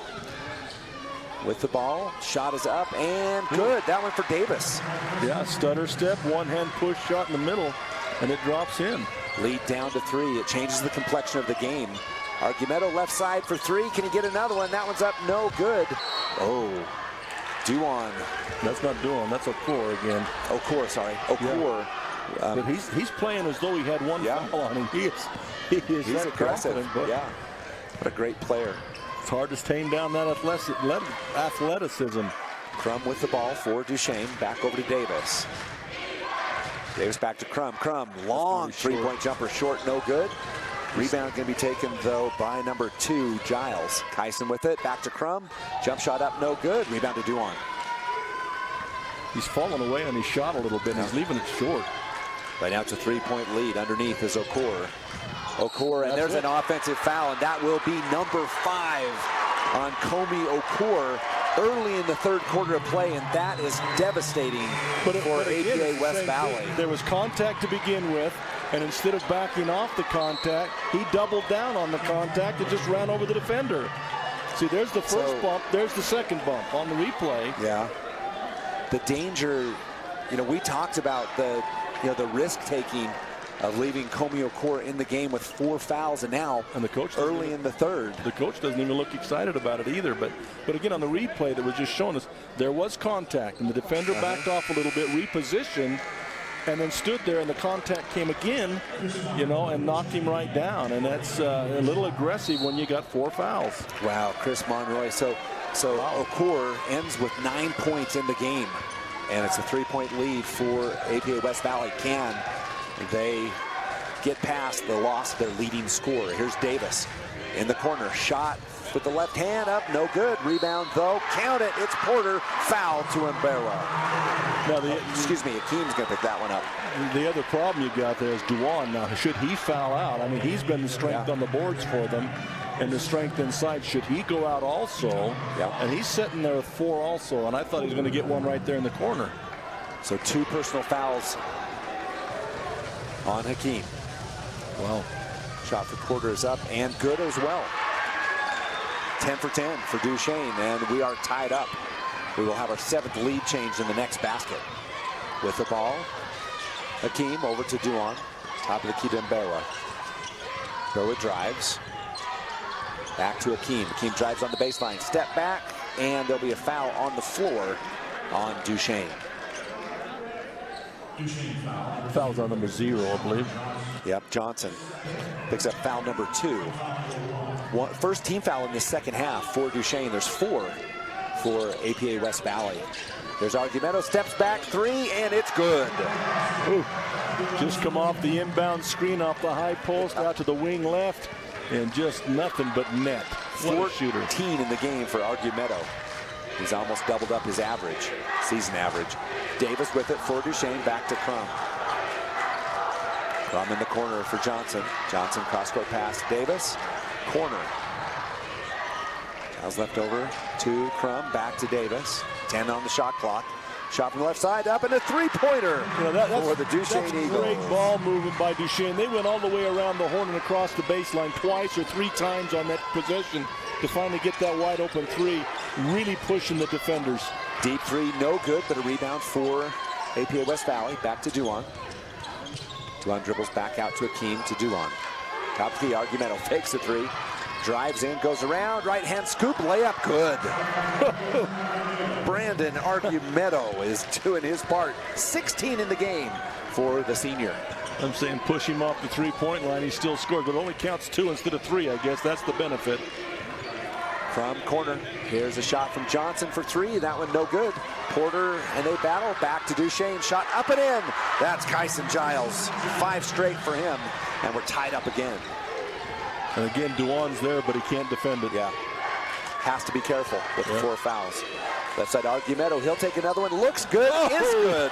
With the ball, shot is up and good. That one for Davis. Yeah, stutter step, one-hand push shot in the middle, and it drops in. Lead down to 3. It changes the complexion of the game. Argumento left side for 3. Can he get another one? That one's up, no good. Oh, Duan. That's not Duan, that's Okor again. Okor, sorry. Okor. Yeah. But he's playing as though he had 1 foul on him. He's aggressive. But yeah. What a great player. It's hard to tame down that athleticism. Crum with the ball for Duchesne. Back over to Davis. Davis back to Crum. Crum, long 3-point jumper, short, no good. Rebound going to be taken, though, by number 2, Giles. Kyson with it, back to Crum. Jump shot up, no good. Rebound to Duan. He's fallen away on his shot a little bit. He's leaving it short. Right now it's a 3-point lead. Underneath is Okor. Okor, and there's an offensive foul, and that will be number 5 on Comey Okor early in the third quarter of play, and that is devastating for APA West Valley. There was contact to begin with, and instead of backing off the contact, he doubled down on the contact and just ran over the defender. See, there's the first bump, there's the second bump on the replay. Yeah. The danger, we talked about the risk-taking of leaving Comey Okor in the game with 4 fouls, and now the coach early in the third. The coach doesn't even look excited about it either. But again, on the replay that was just showing us, there was contact, and the defender backed off a little bit, repositioned, and then stood there, and the contact came again, and knocked him right down. And that's a little aggressive when you got 4 fouls. Wow, Chris Monroy. So Okor ends with 9 points in the game, and it's a 3-point lead for APA West Valley. Can they get past the loss of their leading scorer? Here's Davis in the corner. Shot with the left hand up, no good. Rebound, though. Count it. It's Porter. Foul to Mbera. Now, excuse me, Akeem's going to pick that one up. The other problem you got there is Duan. Now, should he foul out? I mean, he's been the strength on the boards for them and the strength inside. Should he go out also? Yeah. And he's sitting there with 4 also, and I thought he was going to get one right there in the corner. So 2 personal fouls on Hakeem. Wow. Shot for Porter is up and good as well. 10 for 10 for Duchesne, and we are tied up. We will have our 7th lead change in the next basket. With the ball, Hakeem over to Duan. Top of the key to Mbera. Mbera drives. Back to Hakeem. Hakeem drives on the baseline. Step back, and there'll be a foul on the floor on Duchesne. Foul's on number 0, I believe. Yep, Johnson picks up foul number 2. First team foul in the second half for Duchesne. There's 4 for APA West Valley. There's Argumento, steps back, 3, and it's good. Ooh. Just come off the inbound screen off the high post out to the wing left, and just nothing but net. 14 in the game for Argumento. He's almost doubled up his average, season average. Davis with it for Duchesne, back to Crum. Crum in the corner for Johnson. Johnson cross-court pass, Davis, corner. Giles left over to Crum, back to Davis. 10 on the shot clock. Shot from the left side, up and a three-pointer for the Duchesne Eagles. Great ball movement by Duchesne. They went all the way around the horn and across the baseline twice or three times on that possession to finally get that wide open three, really pushing the defenders. Deep three, no good, but a rebound for APA West Valley. Back to Duan. Duan dribbles back out to Akeem to Duan. Top of the Argumento fakes a three. Drives in, goes around, right-hand scoop, layup, good. Brandon Argumento is doing his part. 16 in the game for the senior. I'm saying push him off the three-point line. He still scored, but it only counts 2 instead of 3, I guess. That's the benefit. From corner, here's a shot from Johnson for 3. That one no good. Porter and they battle back to Duchesne. Shot up and in. That's Kyson Giles. 5 straight for him, and we're tied up again. And again, Duan's there, but he can't defend it. Yeah, has to be careful with the 4 fouls. Left side Argumento, he'll take another one. Looks good, is good.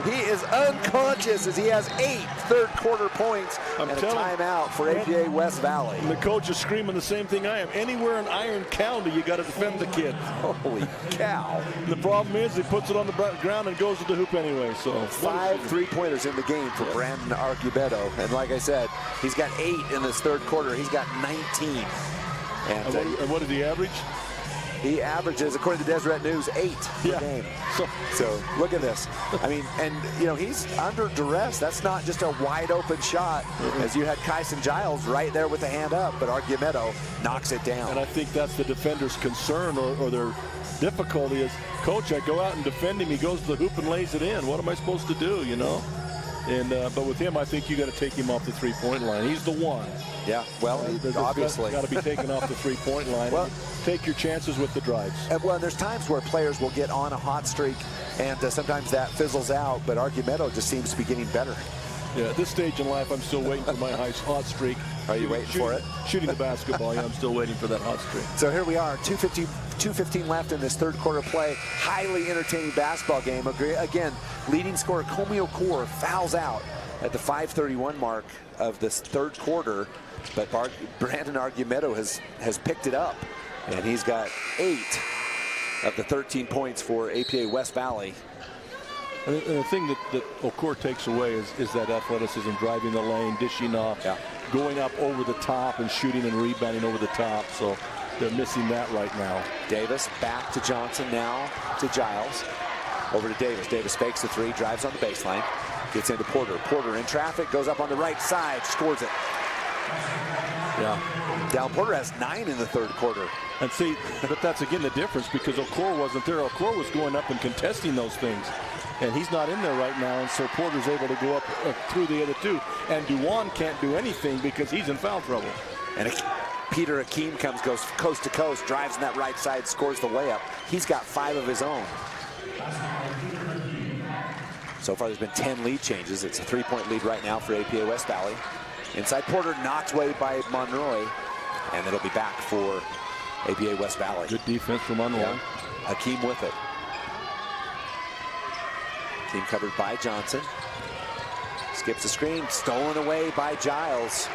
He is unconscious as he has 8 third-quarter points and a timeout for APA West Valley. And the coach is screaming the same thing I am. Anywhere in Iron County, you got to defend the kid. Holy cow. And the problem is he puts it on the ground and goes to the hoop anyway. So 5 three-pointers in the game for Brandon Argumento. And like I said, he's got 8 in this third quarter. He's got 19. And what did he average? He averages, according to Deseret News, 8 per game. So look at this. I mean, and you know, he's under duress. That's not just a wide open shot, as you had Kyson Giles right there with the hand up, but Argumento knocks it down. And I think that's the defender's concern or their difficulty is, coach, I go out and defend him. He goes to the hoop and lays it in. What am I supposed to do, you know? And but with him, I think you got to take him off the three-point line. He's the one. Yeah, well, obviously. Got to be taken off the three-point line. Well, take your chances with the drives. Well, there's times where players will get on a hot streak, and sometimes that fizzles out, but Argumento just seems to be getting better. Yeah, at this stage in life, I'm still waiting for my hot streak. Are you waiting for it? Shooting the basketball, yeah, I'm still waiting for that hot streak. So here we are, 2:15 left in this third quarter play. Highly entertaining basketball game. Again, leading scorer Comio Core fouls out at the 5:31 mark of this third quarter, but Brandon Argumento has picked it up, and he's got 8 of the 13 points for APA West Valley. And the thing that O'Core takes away is that athleticism, driving the lane, dishing off, going up over the top and shooting and rebounding over the top. So they're missing that right now. Davis back to Johnson, now to Giles. Over to Davis. Davis fakes the 3, drives on the baseline, gets into Porter. Porter in traffic, goes up on the right side, scores it. Yeah. Down Porter has 9 in the third quarter. And see, but that's again the difference because O'Core wasn't there. O'Core was going up and contesting those things. And he's not in there right now, and so Porter's able to go up through the other 2. And Duan can't do anything because he's in foul trouble. And Peter Akeem goes coast to coast, drives in that right side, scores the layup. He's got 5 of his own. So far, there's been 10 lead changes. It's a 3-point lead right now for APA West Valley. Inside Porter, knocked away by Monroy, and it'll be back for APA West Valley. Good defense from Monroy. Yeah. Hakeem with it. Team covered by Johnson. Skips the screen, stolen away by Giles.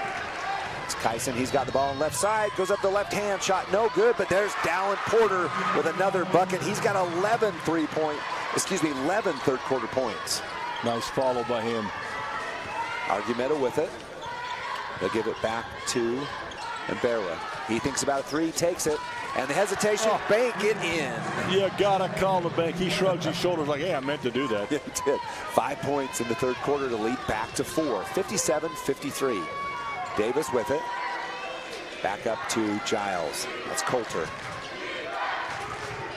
It's Kyson, he's got the ball on left side, goes up the left hand, shot no good, but there's Dallin Porter with another bucket. He's got 11 third quarter points. Nice follow by him. Argumento with it. They'll give it back to Ibarra. He thinks about a 3, takes it, and the hesitation, bank it in. You gotta call the bank. He shrugs his shoulders like, hey, I meant to do that. Yeah, he did. 5 points in the third quarter to lead back to 4. 57-53. Davis with it. Back up to Giles. That's Coulter.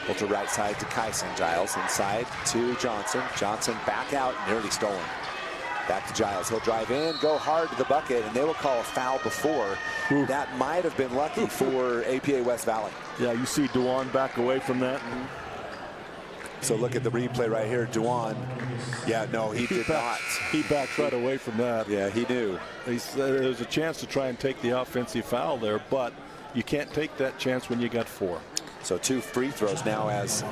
Coulter right side to Kyson. Giles inside to Johnson. Johnson back out, nearly stolen. Back to Giles. He'll drive in, go hard to the bucket, and they will call a foul before. Ooh. That might have been lucky for APA West Valley. Yeah, you see Duan back away from that. So look at the replay right here. Duan, yeah, no, he did not. He backed right away from that. Yeah, he knew. There was a chance to try and take the offensive foul there, but you can't take that chance when you got 4. So 2 free throws now as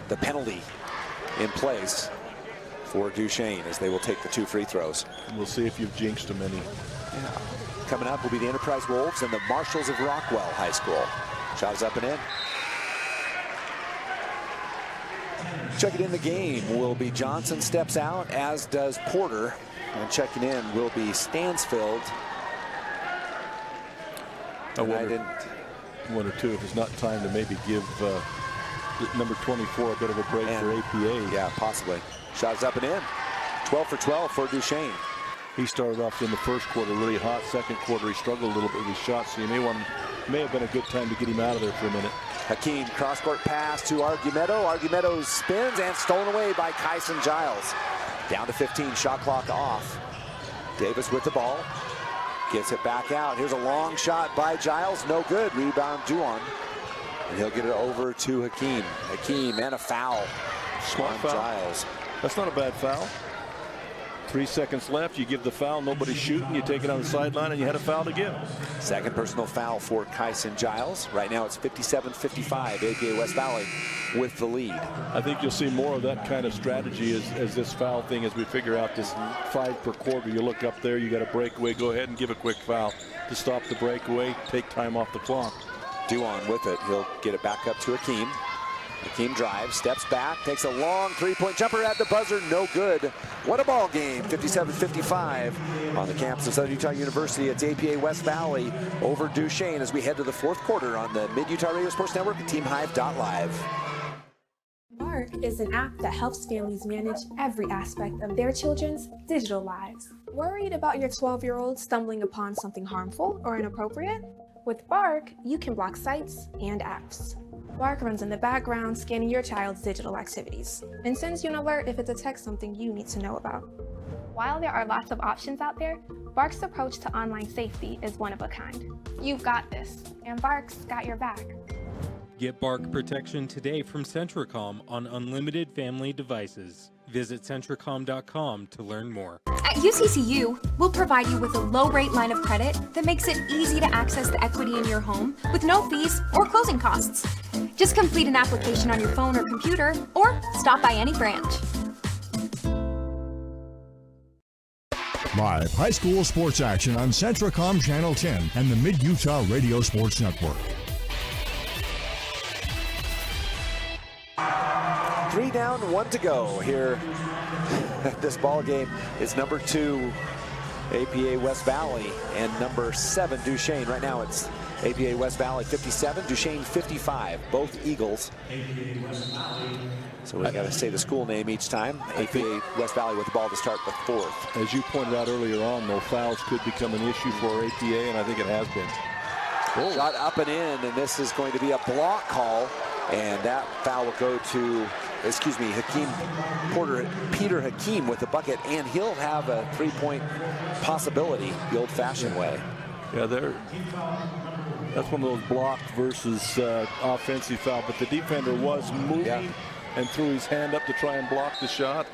the penalty in place for Duchesne as they will take the 2 free throws. We'll see if you've jinxed them any. Yeah. Coming up will be the Enterprise Wolves and the Marshalls of Rockwell High School. Shot is up and in. Checking in the game will be Johnson steps out, as does Porter. And checking in will be Stansfield. I wonder too if it's not time to maybe give number 24 a bit of a break for APA. Yeah, possibly. Shot is up and in. 12 for 12 for Duchesne. He started off in the first quarter really hot. Second quarter, he struggled a little bit with his shots, so may have been a good time to get him out of there for a minute. Hakeem, cross-court pass to Argumedo. Argumedo spins and stolen away by Kyson Giles. Down to 15, shot clock off. Davis with the ball. Gets it back out. Here's a long shot by Giles. No good. Rebound Duan. And he'll get it over to Hakeem. Hakeem and a foul. Smart foul. Giles. That's not a bad foul. 3 seconds left. You give the foul. Nobody's shooting. You take it on the sideline, and you had a foul to give. Second personal foul for Kyson Giles. Right now it's 57-55. APA West Valley with the lead. I think you'll see more of that kind of strategy as this foul thing, as we figure out this 5 per quarter. You look up there, you got a breakaway. Go ahead and give a quick foul to stop the breakaway. Take time off the clock. Duan with it. He'll get it back up to Hakeem. Hakeem drives, steps back, takes a long 3-point jumper at the buzzer, no good. What a ball game, 57-55 on the campus of Southern Utah University. It's APA West Valley over Duchesne as we head to the 4th quarter on the Mid-Utah Radio Sports Network at TeamHive.live. Bark is an app that helps families manage every aspect of their children's digital lives. Worried about your 12-year-old stumbling upon something harmful or inappropriate? With Bark, you can block sites and apps. Bark runs in the background, scanning your child's digital activities, and sends you an alert if it detects something you need to know about. While there are lots of options out there, Bark's approach to online safety is one of a kind. You've got this, and Bark's got your back. Get Bark protection today from Centricom on unlimited family devices. Visit Centricom.com to learn more. At UCCU, we'll provide you with a low-rate line of credit that makes it easy to access the equity in your home with no fees or closing costs. Just complete an application on your phone or computer, or stop by any branch. Live high school sports action on Centricom Channel 10 and the Mid-Utah Radio Sports Network. 3 down, 1 to go here. This ball game is number 2 APA West Valley and number 7 Duchesne. Right now it's APA West Valley 57, Duchesne 55, both Eagles. So we got to say the school name each time. APA West Valley with the ball to start the 4th. As you pointed out earlier on, though, fouls could become an issue for APA, and I think it has been. Oh. Shot up and in, and this is going to be a block call, and that foul will go to, Peter Hakeem with the bucket, and he'll have a 3-point possibility the old-fashioned way. Yeah, that's one of those block versus offensive foul, but the defender was moving and threw his hand up to try and block the shot.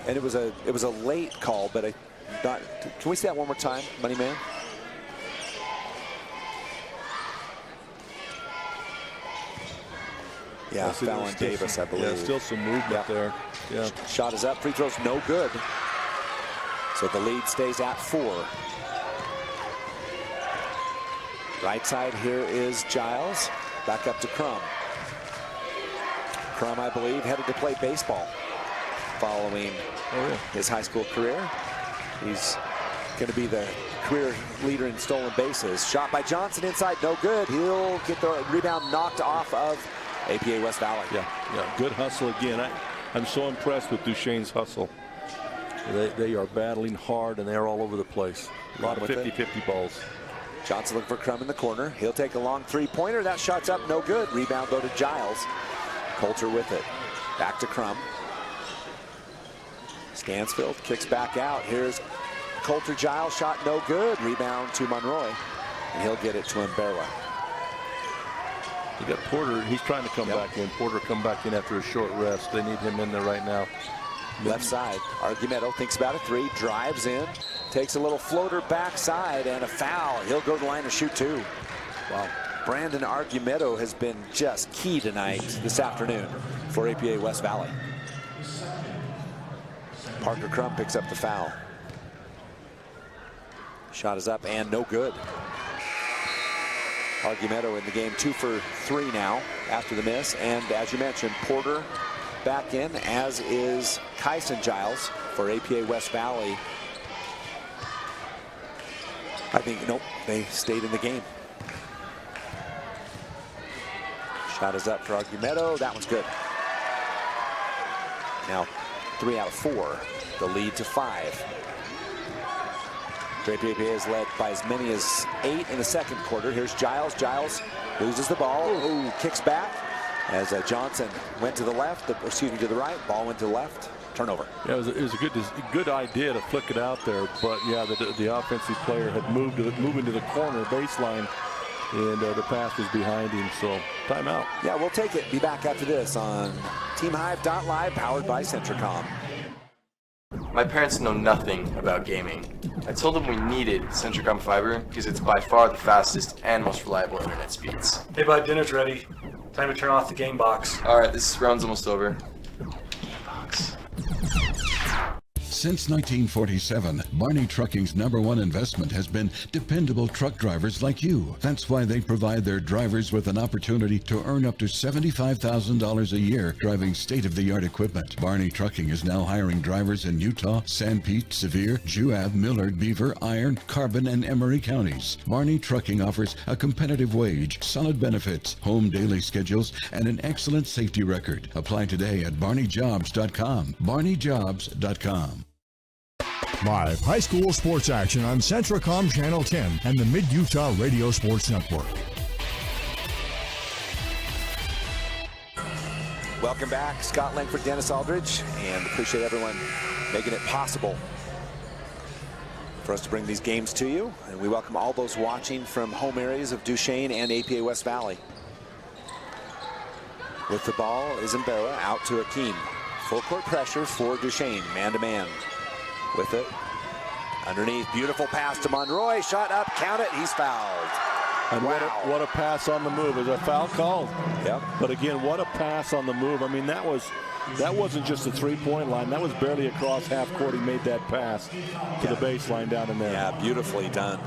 And it was a late call, but can we see that one more time, Money Man? Yeah, foul on Davis, I believe. Yeah, still some movement there. Yeah. Shot is up, free throw's no good. So the lead stays at 4. Right side here is Giles. Back up to Crum. Crum, I believe, headed to play baseball following his high school career. He's going to be the career leader in stolen bases. Shot by Johnson inside, no good. He'll get the rebound knocked off of APA West Valley. Yeah, good hustle again. I'm so impressed with Duchesne's hustle. They are battling hard, and they're all over the place. A lot of 50-50 balls. Johnson looking for Crum in the corner. He'll take a long 3-pointer. That shot's up, no good. Rebound go to Giles. Coulter with it. Back to Crum. Stansfield kicks back out. Here's Coulter. Giles, shot no good. Rebound to Monroy. And he'll get it to Mberla. You got Porter. He's trying to come back in. Porter come back in after a short rest. They need him in there right now. Left side. Argumedo thinks about a 3. Drives in. Takes a little floater backside and a foul. He'll go to the line to shoot 2. Wow. Brandon Argumedo has been just key tonight, this afternoon, for APA West Valley. Parker Crum picks up the foul. Shot is up and no good. Argumento in the game, 2 for 3 now after the miss. And as you mentioned, Porter back in, as is Kyson Giles for APA West Valley. I think, nope, they stayed in the game. Shot is up for Argumento. That one's good. Now 3 out of 4. The lead to 5. Great APA is led by as many as 8 in the second quarter. Here's Giles. Giles loses the ball. Ooh, kicks back as Johnson went to the left. To the right. Ball went to the left. Turnover. Yeah, it was a good idea to flick it out there, but yeah, the offensive player had moved into the corner baseline, and the pass was behind him. So timeout. Yeah, we'll take it. Be back after this on TeamHive.live, powered by Centricom. My parents know nothing about gaming. I told them we needed Centricom Fiber because it's by far the fastest and most reliable internet speeds. Hey bud, dinner's ready. Time to turn off the game box. Alright, this round's almost over. Since 1947, Barney Trucking's #1 investment has been dependable truck drivers like you. That's why they provide their drivers with an opportunity to earn up to $75,000 a year driving state-of-the-art equipment. Barney Trucking is now hiring drivers in Utah, San Pete, Sevier, Juab, Millard, Beaver, Iron, Carbon, and Emery counties. Barney Trucking offers a competitive wage, solid benefits, home daily schedules, and an excellent safety record. Apply today at barneyjobs.com. barneyjobs.com. Live high school sports action on Centricom Channel 10 and the Mid-Utah Radio Sports Network. Welcome back. Scott Langford, Dennis Aldridge, and appreciate everyone making it possible for us to bring these games to you. And we welcome all those watching from home areas of Duchesne and APA West Valley. With the ball is Mbera, out to Akeem. Full court pressure for Duchesne, man-to-man. With it, underneath, beautiful pass to Monroy, shot up, count it, he's fouled. And wow. what a pass on the move. Is a foul called? Yep. But again, what a pass on the move. I mean, that wasn't just a three-point line. That was barely across half court. He made that pass to the baseline down in there. Yeah, beautifully done.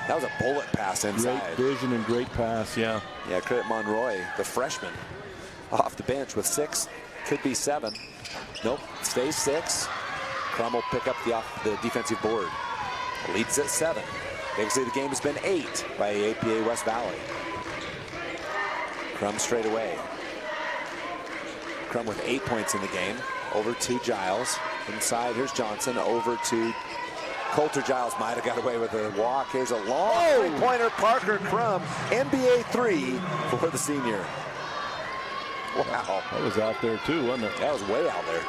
That was a bullet pass inside. Great vision and great pass, yeah. Yeah, credit Monroy, the freshman, off the bench with 6, could be 7. Nope, stays 6. Crum will pick up the defensive board. Leads at 7. Basically, the game has been 8 by APA West Valley. Crum straight away. Crum with 8 points in the game. Over to Giles. Inside, here's Johnson. Over to Coulter. Giles might have got away with a walk. Here's a long three-pointer. Parker Crum, NBA 3 for the senior. Wow. That was out there too, wasn't it? That was way out there.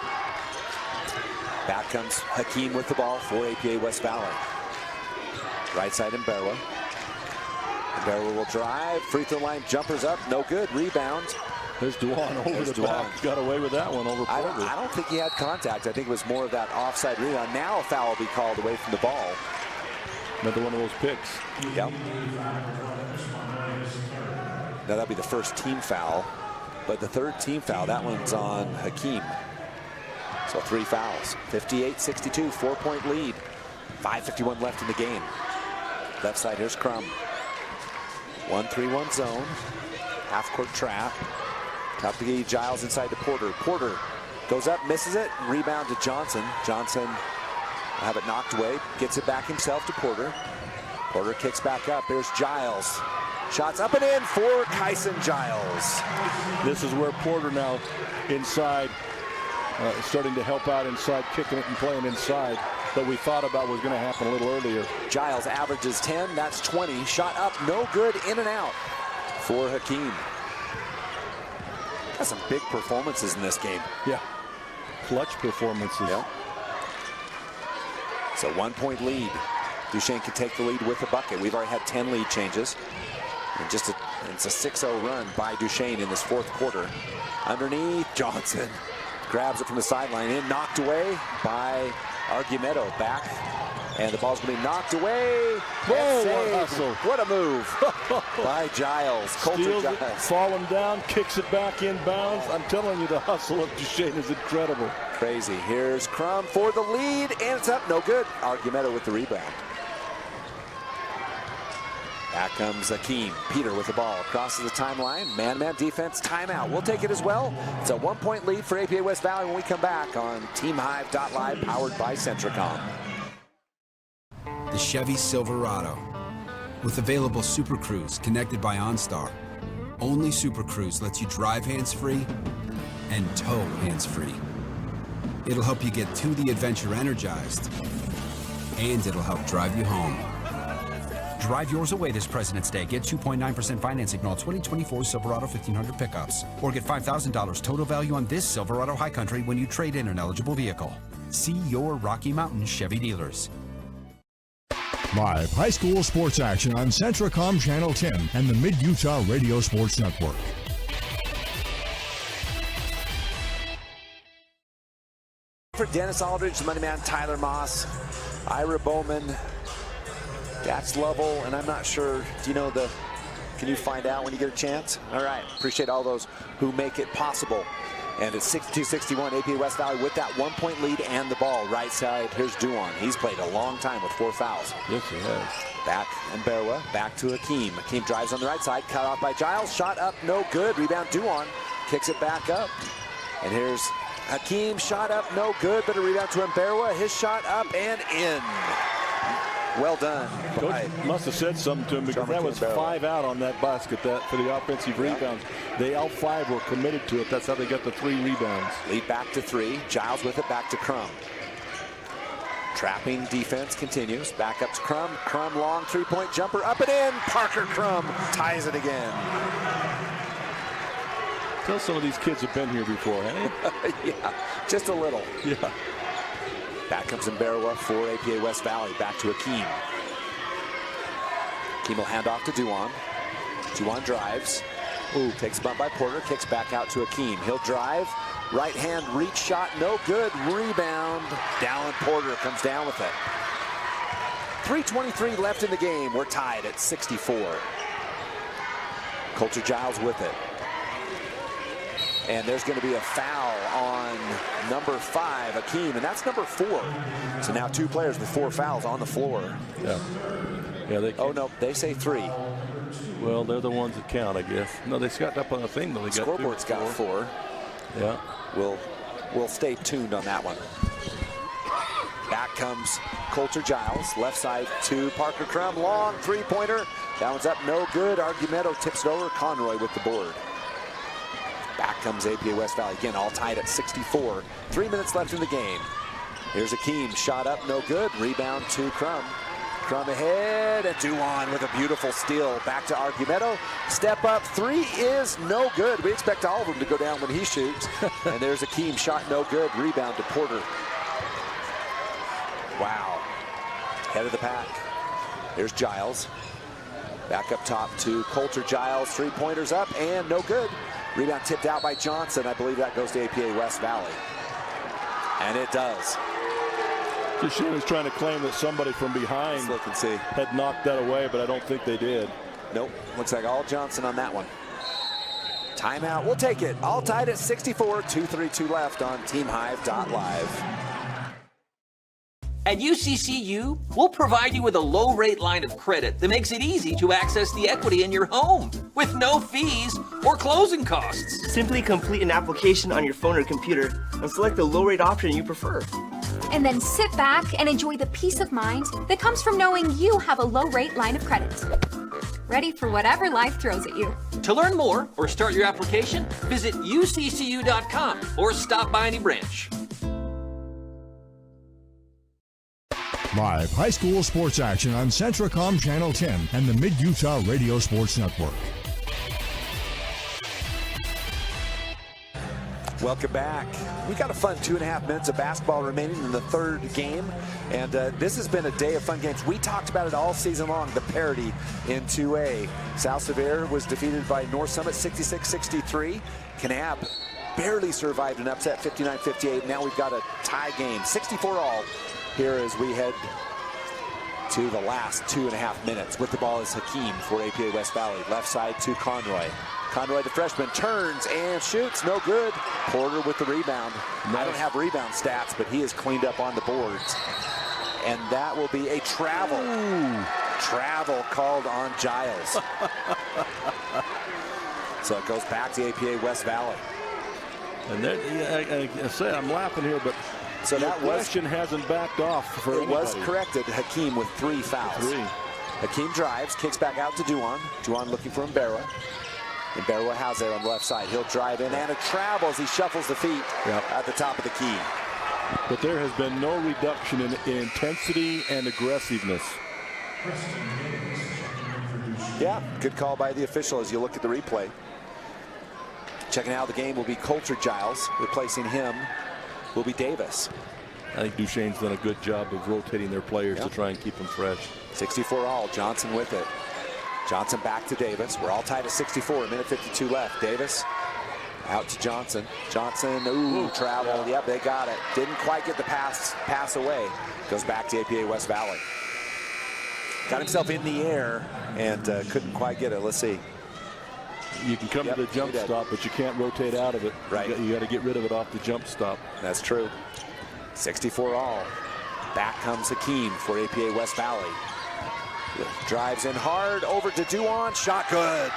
Back comes Hakeem with the ball for APA West Valley. Right side Mbera. Mbera will drive. Free throw line, jumpers up, no good. Rebound. There's Duan over the back. Got away with that one over Porter. I don't think he had contact. I think it was more of that offside rebound. Now a foul will be called away from the ball. Another one of those picks. Yep. Now that'll be the first team foul. But the third team foul, that one's on Hakeem. So 3 fouls. 58-62, 4-point lead. 5:51 left in the game. Left side, here's Crum. 1-3-1 zone. Half-court trap. Top to get Giles inside to Porter. Porter goes up, misses it. Rebound to Johnson. Johnson will have it knocked away. Gets it back himself to Porter. Porter kicks back up. Here's Giles. Shots up and in for Kyson Giles. This is where Porter now inside, starting to help out inside, kicking it and playing inside, that we thought about was going to happen a little earlier. Giles averages 10, that's 20. Shot up, no good, in and out for Hakeem. Got some big performances in this game. Yeah, clutch performances. Yep. So 1-point lead. Duchesne can take the lead with a bucket. We've already had 10 lead changes. And it's a 6-0 run by Duchesne in this fourth quarter. Underneath, Johnson grabs it from the sideline in, knocked away by Argumento. Back, and the ball's going to be knocked away. Whoa, what a hustle. What a move by Giles. Coulter Giles. Falling down, kicks it back inbounds. I'm telling you, the hustle of Duchesne is incredible. Crazy. Here's Crum for the lead, and it's up. No good. Argumento with the rebound. Back comes Akeem. Peter with the ball. Crosses the timeline. Man-to-man defense. Timeout. We'll take it as well. It's a 1-point lead for APA West Valley when we come back on TeamHive.live, powered by Centricom. The Chevy Silverado. With available Super Cruise connected by OnStar. Only Super Cruise lets you drive hands-free and tow hands-free. It'll help you get to the adventure energized, and it'll help drive you home. Drive yours away this President's Day. Get 2.9% financing on all 2024 Silverado 1500 pickups. Or get $5,000 total value on this Silverado High Country when you trade in an eligible vehicle. See your Rocky Mountain Chevy dealers. Live high school sports action on Centricom Channel 10 and the Mid-Utah Radio Sports Network. For Dennis Aldridge, the money man, Tyler Moss, Ira Bowman, Dax Lovell, and I'm not sure, do you know can you find out when you get a chance? All right, appreciate all those who make it possible. And it's 62-61, APA West Valley with that 1-point lead and the ball. Right side, here's Duan. He's played a long time with 4 fouls. Yes, he has. Back and Berwa, back to Akeem. Akeem drives on the right side, cut off by Giles. Shot up, no good. Rebound, Duan. Kicks it back up. And here's Akeem, shot up, no good, but a rebound to Mberwa. His shot up and in. Well done. Coach must have said something to him, because that was 5 out on that basket for the offensive rebounds. They all 5 were committed to it. That's how they got the 3 rebounds. Lead back to 3. Giles with it, back to Crum. Trapping defense continues. Back up to Crum. Crum long 3-point jumper, up and in. Parker Crum ties it again. Tell some of these kids have been here before, haven't they? Yeah, just a little. Yeah. Back comes Mberwa for APA West Valley. Back to Akeem. Akeem will hand off to Duan. Duan drives. Ooh, takes a bump by Porter. Kicks back out to Akeem. He'll drive. Right hand reach shot. No good. Rebound. Dallin Porter comes down with it. 3:23 left in the game. We're tied at 64. Coulter Giles with it. And there's going to be a foul on number 5, Akeem, and that's number 4. So now 2 players with 4 fouls on the floor. Yeah. Yeah. Oh no, they say 3. Well, they're the ones that count, I guess. No, they got up on the thing, though. They got Scoreboard's got 4. Yeah. We'll stay tuned on that one. Back comes Coulter Giles, left side to Parker Crum, long 3-pointer. That one's up, no good. Argumento tips it over. Conroy with the board. Back comes APA West Valley. Again, all tied at 64. 3 minutes left in the game. Here's Akeem. Shot up, no good. Rebound to Crum. Crum ahead, and Duan with a beautiful steal. Back to Argumento. Step up 3 is no good. We expect all of them to go down when he shoots. And there's Akeem. Shot no good. Rebound to Porter. Wow. Head of the pack. Here's Giles. Back up top to Coulter Giles. 3-pointers up and no good. Rebound tipped out by Johnson. I believe that goes to APA West Valley. And it does. Duchesne is trying to claim that somebody from behind had knocked that away, but I don't think they did. Nope. Looks like all Johnson on that one. Timeout. We'll take it. All tied at 64. 2:32 left on TeamHive.live. At UCCU, we'll provide you with a low-rate line of credit that makes it easy to access the equity in your home with no fees or closing costs. Simply complete an application on your phone or computer and select the low-rate option you prefer. And then sit back and enjoy the peace of mind that comes from knowing you have a low-rate line of credit. Ready for whatever life throws at you. To learn more or start your application, visit uccu.com or stop by any branch. Live high school sports action on Centricom Channel 10 and the Mid-Utah Radio Sports Network. Welcome back. We got a fun 2.5 minutes of basketball remaining in the 3rd game. And this has been a day of fun games. We talked about it all season long, the parity in 2A. South Sevier was defeated by North Summit 66-63. Kanab barely survived an upset 59-58. Now we've got a tie game, 64 all. Here as we head to the last 2.5 minutes. With the ball is Hakeem for APA West Valley. Left side to Conroy. Conroy, the freshman, turns and shoots. No good. Porter with the rebound. I don't have rebound stats, but he is cleaned up on the boards. And that will be a travel. Travel called on Giles. So it goes back to APA West Valley. And there, I say I'm laughing here, but so that question hasn't backed off for anybody. Was corrected. Hakeem with 3 fouls. Hakeem drives, kicks back out to Duan. Duan looking for Mbera. Mbera has it on the left side. He'll drive in and it travels. He shuffles the feet at the top of the key. But there has been no reduction in intensity and aggressiveness. Yeah, good call by the official as you look at the replay. Checking out the game will be Coulter Giles. Replacing him will be Davis. I think Duchesne's done a good job of rotating their players to try and keep them fresh. 64 all. Johnson with it. Johnson back to Davis. We're all tied at 64. A minute 52 left. Davis out to Johnson. Johnson, travel. Yep, they got it. Didn't quite get the pass away. Goes back to APA West Valley. Got himself in the air and couldn't quite get it. Let's see. You can come to the jump stop, but you can't rotate out of it. Right. You got to get rid of it off the jump stop. That's true. 64 all. Back comes Hakeem for APA West Valley. Drives in hard over to Duan. Shot good.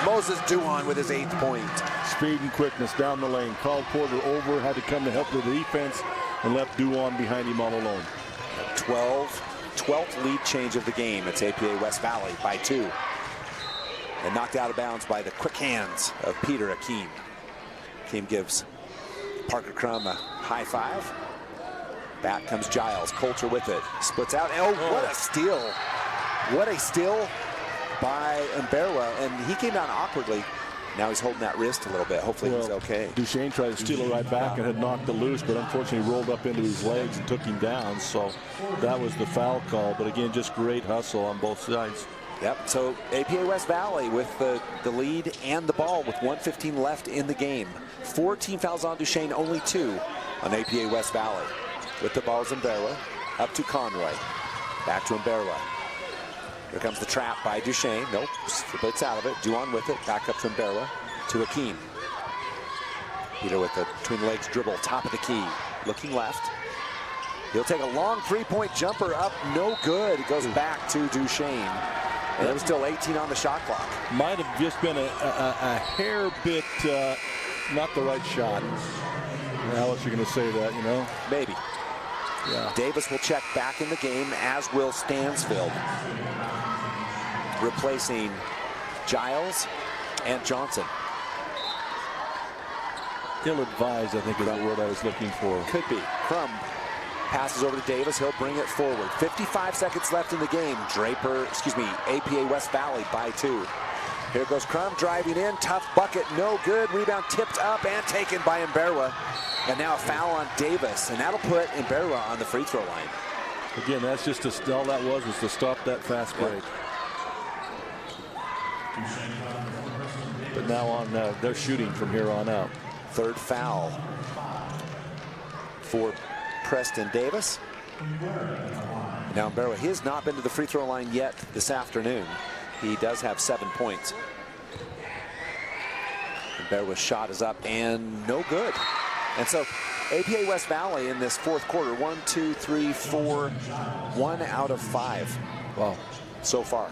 Moses Duan with his 8th point. Speed and quickness down the lane. Called Porter over, had to come to help with the defense, and left Duan behind him all alone. 12th lead change of the game. It's APA West Valley by 2. And knocked out of bounds by the quick hands of Peter Hakeem. Hakeem gives Parker Crum a high five. Back comes Giles. Coulter with it. Splits out. And what a steal. What a steal by Mbera. And he came down awkwardly. Now he's holding that wrist a little bit. Hopefully he's okay. Duchesne tried to steal it right back and had knocked it loose, but unfortunately rolled up into his legs and took him down. So that was the foul call. But again, just great hustle on both sides. Yep, so APA West Valley with the lead and the ball with 1:15 left in the game. 4 team fouls on Duchesne, only 2 on APA West Valley. With the ball's Mbera, up to Conroy. Back to Mbera. Here comes the trap by Duchesne. Nope, splits out of it. Duan with it, back up to Mbera, to Hakeem. Peter with the between the legs dribble, top of the key. Looking left. He'll take a long 3-point jumper up, no good. It goes back to Duchesne. And it was still 18 on the shot clock. Might have just been a hair bit not the right shot. How else are you going to say that, you know? Maybe. Yeah. Davis will check back in the game, as will Stansfield. Replacing Giles and Johnson. Ill-advised, I think, is the word I was looking for. Could be. Crum passes over to Davis. He'll bring it forward. 55 seconds left in the game. APA West Valley by 2. Here goes Crum driving in. Tough bucket. No good. Rebound tipped up and taken by Mbera. And now a foul on Davis. And that'll put Mbera on the free throw line. Again, that's just all that was to stop that fast break. But now on, they're shooting from here on out. 3rd foul for Preston Davis. Now Mbera, he has not been to the free throw line yet this afternoon. He does have 7 points. Mbera's shot is up and no good. And so APA West Valley in this 4th quarter, 1, 2, 3, 4, 1 out of 5. Wow. So far.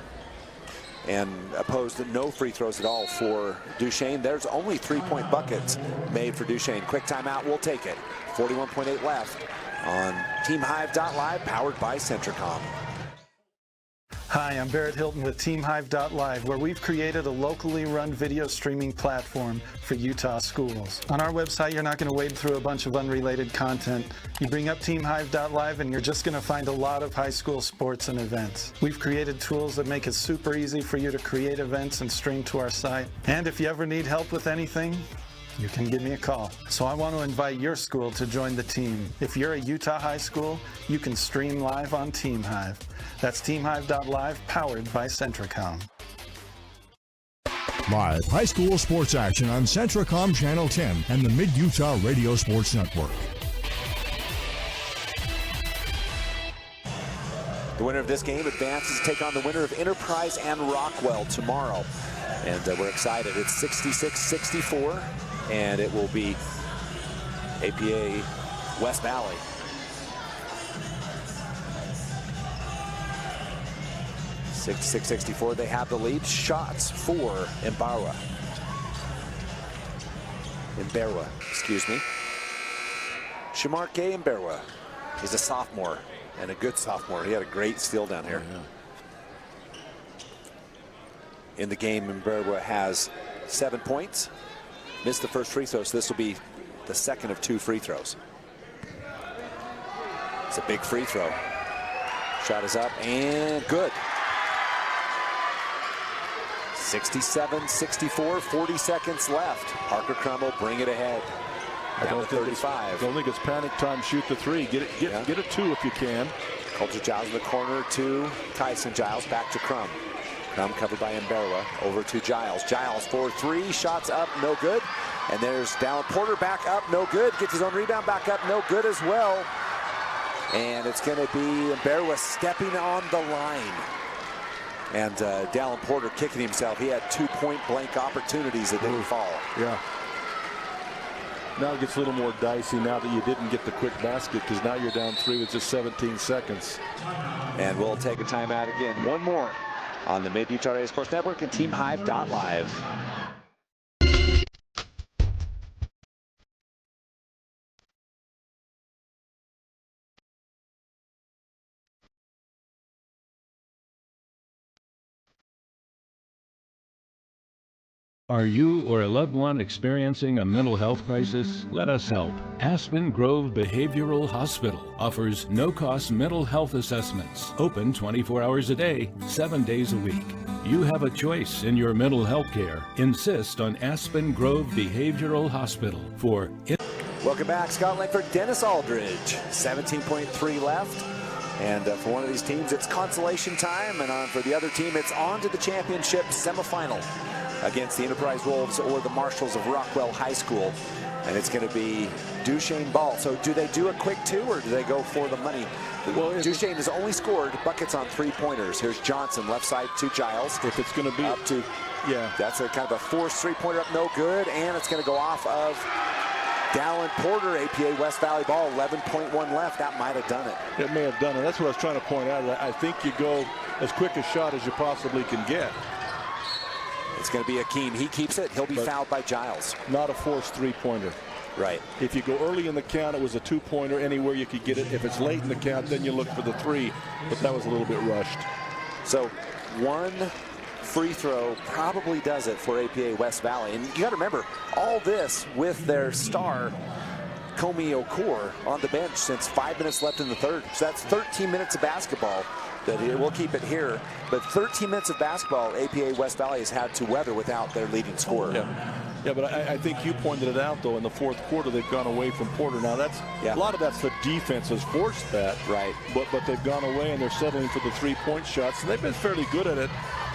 And opposed to no free throws at all for Duchesne. There's only 3-point buckets made for Duchesne. Quick timeout, we'll take it. 41.8 left on TeamHive.live, powered by Centricom. Hi, I'm Barrett Hilton with TeamHive.live, where we've created a locally run video streaming platform for Utah schools. On our website, you're not going to wade through a bunch of unrelated content. You bring up TeamHive.live and you're just going to find a lot of high school sports and events. We've created tools that make it super easy for you to create events and stream to our site. And if you ever need help with anything, you can give me a call. So I want to invite your school to join the team. If you're a Utah high school, you can stream live on TeamHive. That's TeamHive.live, powered by Centricom. Live high school sports action on Centricom Channel 10 and the Mid-Utah Radio Sports Network. The winner of this game advances to take on the winner of Enterprise and Rockwell tomorrow. And we're excited. It's 66-64, and it will be APA West Valley. (66-64). They have the lead. Shots for Imberwa, excuse me. Shamarke Imberwa. He's a sophomore, and a good sophomore. He had a great steal down here. In the game, Imberwa has 7 points. Missed the first free throw, so this will be the second of 2 free throws. It's a big free throw. Shot is up and good. 67-64, 40 seconds left. Parker Crum will bring it ahead. I don't think it's panic time. Shoot the three. Get a 2 if you can. Coulter Giles in the corner to Tyson Giles. Back to Crum. Crum covered by Imberwa. Over to Giles. Giles for 3. Shots up, no good. And there's Dallin Porter back up, no good. Gets his own rebound back up, no good as well. And it's going to be Imberwa stepping on the line. And Dallin Porter kicking himself. He had 2 point-blank opportunities that didn't fall. Yeah. Now it gets a little more dicey now that you didn't get the quick basket, because now you're down 3 with just 17 seconds. And we'll take a timeout again. One more on the Mid-Utah Radio Sports Network and TeamHive.live. Are you or a loved one experiencing a mental health crisis? Let us help. Aspen Grove Behavioral Hospital offers no-cost mental health assessments, open 24 hours a day, 7 days a week. You have a choice in your mental health care. Insist on Aspen Grove Behavioral Hospital for Welcome back. Scott Langford, Dennis Aldridge. 17.3 left. And for one of these teams, it's consolation time. And for the other team, it's on to the championship semifinal against the Enterprise Wolves or the Marshalls of Rockwell High School. And it's going to be Duchesne ball. So do they do a quick 2 or do they go for the money? Well, Duchesne has only scored buckets on 3-pointers. Here's Johnson, left side to Giles. If it's going to be up to, that's a kind of a forced 3-pointer up, no good. And it's going to go off of Dallin Porter, APA West Valley ball, 11.1 left. That might have done it. It may have done it. That's what I was trying to point out. I think you go as quick a shot as you possibly can get. It's going to be Akeem. He keeps it. He'll be fouled by Giles. Not a forced 3-pointer. Right. If you go early in the count, it was a 2-pointer anywhere you could get it. If it's late in the count, then you look for the 3. But that was a little bit rushed. So 1 free throw probably does it for APA West Valley. And you got to remember, all this with their star, Comey Okor, on the bench since 5 minutes left in the third. So that's 13 minutes of basketball. We'll keep it here, but 13 minutes of basketball APA West Valley has had to weather without their leading scorer. Yeah, but I think you pointed it out, though, in the fourth quarter, they've gone away from Porter. Now, that's a lot of that's the defense has forced that. Right. But they've gone away, and they're settling for the 3-point shots, and they've been fairly good at it.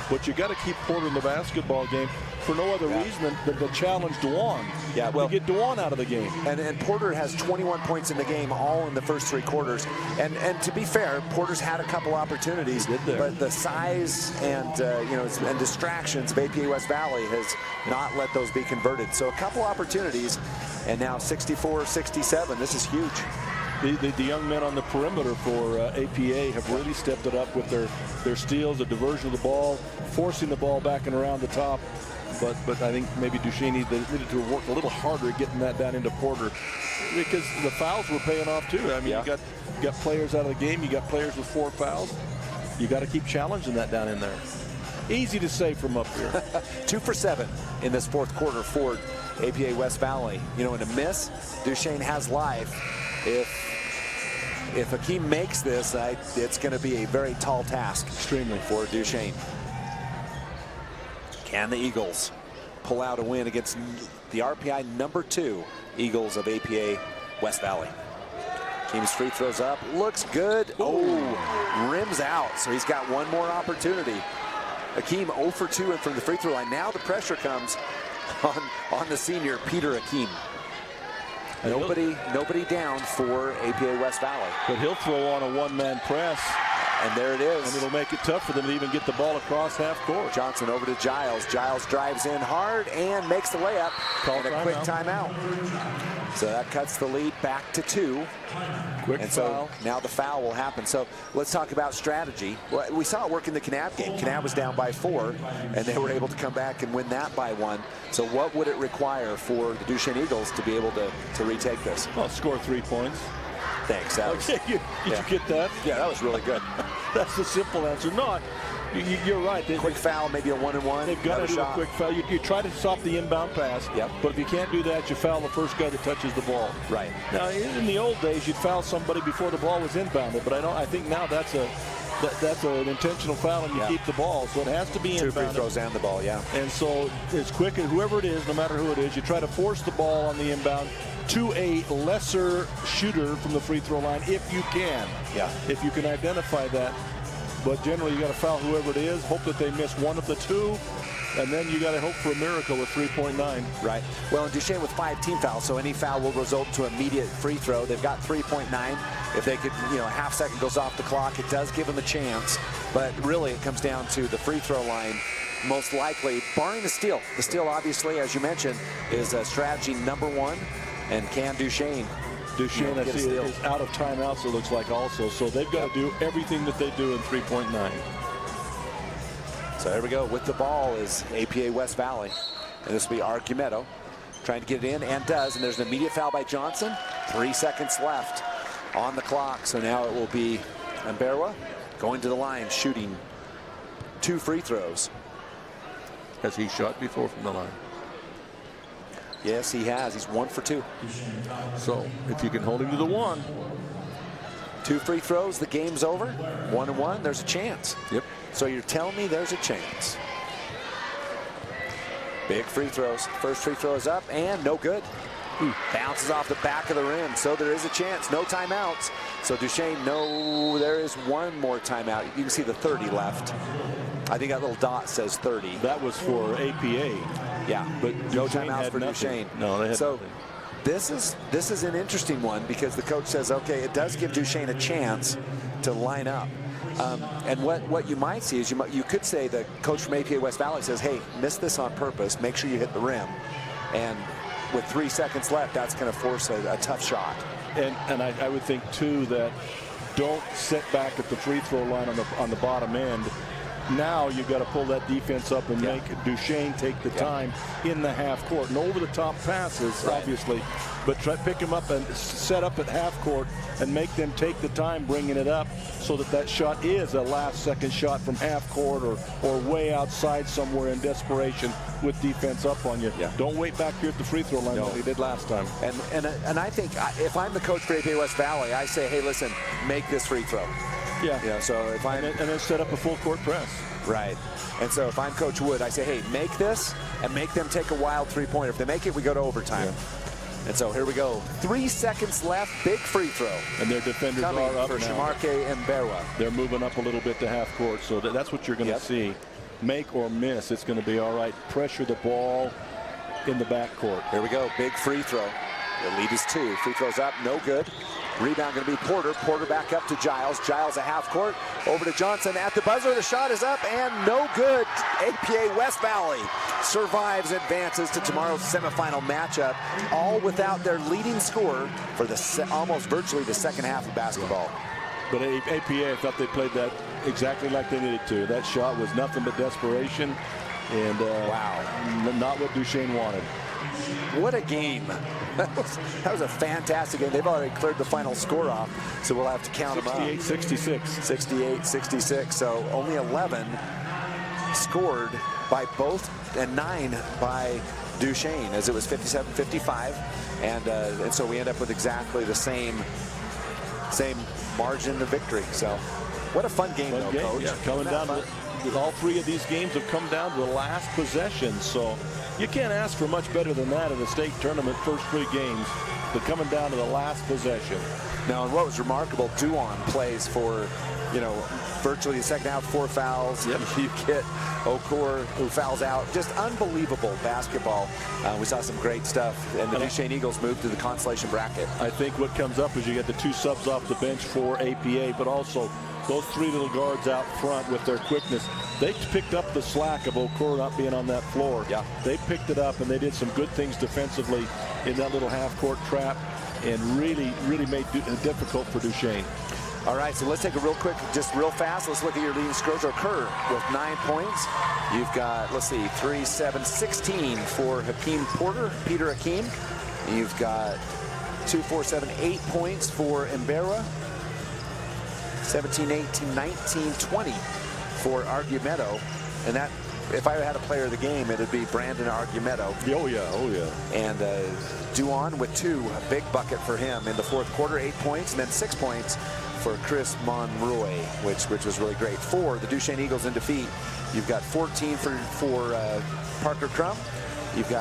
But you got to keep Porter in the basketball game for no other reason than to challenge Duan. Yeah, well, to get Duan out of the game. And Porter has 21 points in the game, all in the first 3 quarters. And to be fair, Porter's had a couple opportunities, but the size and and distractions of APA West Valley has not let those be converted. So a couple opportunities, and now 64-67. This is huge. The young men on the perimeter for APA have really stepped it up with their steals, the diversion of the ball, forcing the ball back and around the top. But I think maybe Duchesne needed to work a little harder at getting that down into Porter, because the fouls were paying off too. I mean, you got players out of the game, you got players with 4 fouls. You got to keep challenging that down in there. Easy to say from up here. 2 for 7 in this fourth quarter for APA West Valley. In a miss, Duchesne has life. If Akeem makes this, it's going to be a very tall task. Extremely. For Duchesne. Can the Eagles pull out a win against the RPI #2 Eagles of APA West Valley? Akeem's free throws up. Looks good. Oh, rims out. So he's got one more opportunity. Akeem 0 for 2 from the free throw line. Now the pressure comes on the senior, Peter Akeem. Nobody down for APA West Valley. But he'll throw on a one-man press And there it is. And it'll make it tough for them to even get the ball across half court. Johnson over to Giles. Giles drives in hard and makes the layup. Call and a quick timeout. So that cuts the lead back to 2. Quick and foul. So now the foul will happen. So let's talk about strategy. Well, we saw it work in the Kanab game. Kanab was down by 4, and they were able to come back and win that by 1. So what would it require for the Duchesne Eagles to be able to retake this? Well, score 3 points. Thanks. That was, did you get that? Yeah, that was really good. That's the simple answer. No, you're right. Quick foul, maybe a 1-and-1. They've got to do shot. a quick foul. You try to stop the inbound pass. Yep. But if you can't do that, you foul the first guy that touches the ball. Right. Now, in the old days, you'd foul somebody before the ball was inbounded. But I think now that's an intentional foul, and you keep the ball. So it has to be inbounded. 2 free throws and the ball, yeah. And so as quick as whoever it is, no matter who it is, you try to force the ball on the inbound to a lesser shooter from the free throw line if you can. Yeah. If you can identify that. But generally, you got to foul whoever it is, hope that they miss one of the 2, and then you got to hope for a miracle with 3.9. Right. Well, and Duchesne with 5 team fouls, so any foul will result to immediate free throw. They've got 3.9. If they could, a half second goes off the clock, it does give them a chance. But really, it comes down to the free throw line, most likely, barring the steal. The steal, obviously, as you mentioned, is strategy number 1. And can Duchesne I see, is out of timeouts, it looks like also. So they've got to do everything that they do in 3.9. So here we go. With the ball is APA West Valley. And this will be Argumedo trying to get it in, and does. And there's an immediate foul by Johnson. 3 seconds left on the clock. So now it will be Mberwa going to the line, shooting 2 free throws. Has he shot before from the line? Yes, he has. He's 1 for 2. So if you can hold him to the 1. 2 free throws, the game's over. 1-1, there's a chance. Yep. So you're telling me there's a chance. Big free throws. First free throw is up and no good. Bounces off the back of the rim, so there is a chance. No timeouts. So Duchesne, there is 1 more timeout. You can see the 30 left. I think that little dot says 30. That was for APA. Yeah, but no Duchesne timeouts for nothing. Duchesne. No, they had so nothing. this is an interesting one because the coach says, okay, it does give Duchesne a chance to line up. And what you might see is you could say the coach from APA West Valley says, hey, miss this on purpose. Make sure you hit the rim. And with 3 seconds left, that's going to force a tough shot. And I would think, too, that don't sit back at the free throw line on the bottom end. Now you've got to pull that defense up and make Duchesne take the time in the half court. And over-the-top passes, obviously, but pick them up and set up at half court and make them take the time bringing it up so that shot is a last-second shot from half court or way outside somewhere in desperation with defense up on you. Yeah. Don't wait back here at the free throw line like they did last time. And I think if I'm the coach for APA West Valley, I say, hey, listen, make this free throw. Yeah. So if I'm and then set up a full court press. Right. And so if I'm Coach Wood, I say, hey, make this and make them take a wild 3-pointer. If they make it, we go to overtime. Yeah. And so here we go. 3 seconds left. Big free throw. And their defenders coming are up for now. Shamarke and Berwa. They're moving up a little bit to half court. So that's what you're going to see. Make or miss, it's going to be all right. Pressure the ball in the backcourt. Here we go. Big free throw. The lead is 2. Free throws up. No good. Rebound going to be Porter. Porter back up to Giles. Giles a half court. Over to Johnson at the buzzer. The shot is up and no good. APA West Valley survives, advances to tomorrow's semifinal matchup, all without their leading scorer for almost virtually the second half of basketball. But APA, I thought they played that exactly like they needed to. That shot was nothing but desperation and not what Duchesne wanted. What a game. That was a fantastic game. They've already cleared the final score off, so we'll have to count them up. 68-66. 68-66, so only 11 scored by both and 9 by Duchesne, as it was 57-55. And so we end up with exactly the same margin of victory. So what a fun game, though, Coach. Yeah, coming down to all 3 of these games have come down to the last possession. So you can't ask for much better than that in the state tournament first 3 games, but coming down to the last possession. Now, and what was remarkable, Duan plays for, virtually the second half, 4 fouls. Yep. You get Okor, who fouls out. Just unbelievable basketball. We saw some great stuff, and the Duchesne Eagles moved to the consolation bracket. I think what comes up is you get the 2 subs off the bench for APA, but also those three little guards out front with their quickness, they picked up the slack of Okoro not being on that floor. Yeah. They picked it up, and they did some good things defensively in that little half-court trap and really made it difficult for Duchesne. All right, so let's take a real quick, just real fast. Let's look at your leading scorers. Kerr with 9 points. You've got, let's see, 3, 7, 16 for Peter Hakeem. You've got 2, 4, 7, 8 points for Mbera. 17, 18, 19, 20 for Argumedo. And that, if I had a player of the game, it'd be Brandon Argumedo. Oh yeah. And Duan with 2, a big bucket for him in the fourth quarter, 8 points, and then 6 points for Chris Monroy, which was really great. For the Duchesne Eagles in defeat, you've got 14 for Parker Crum. You've got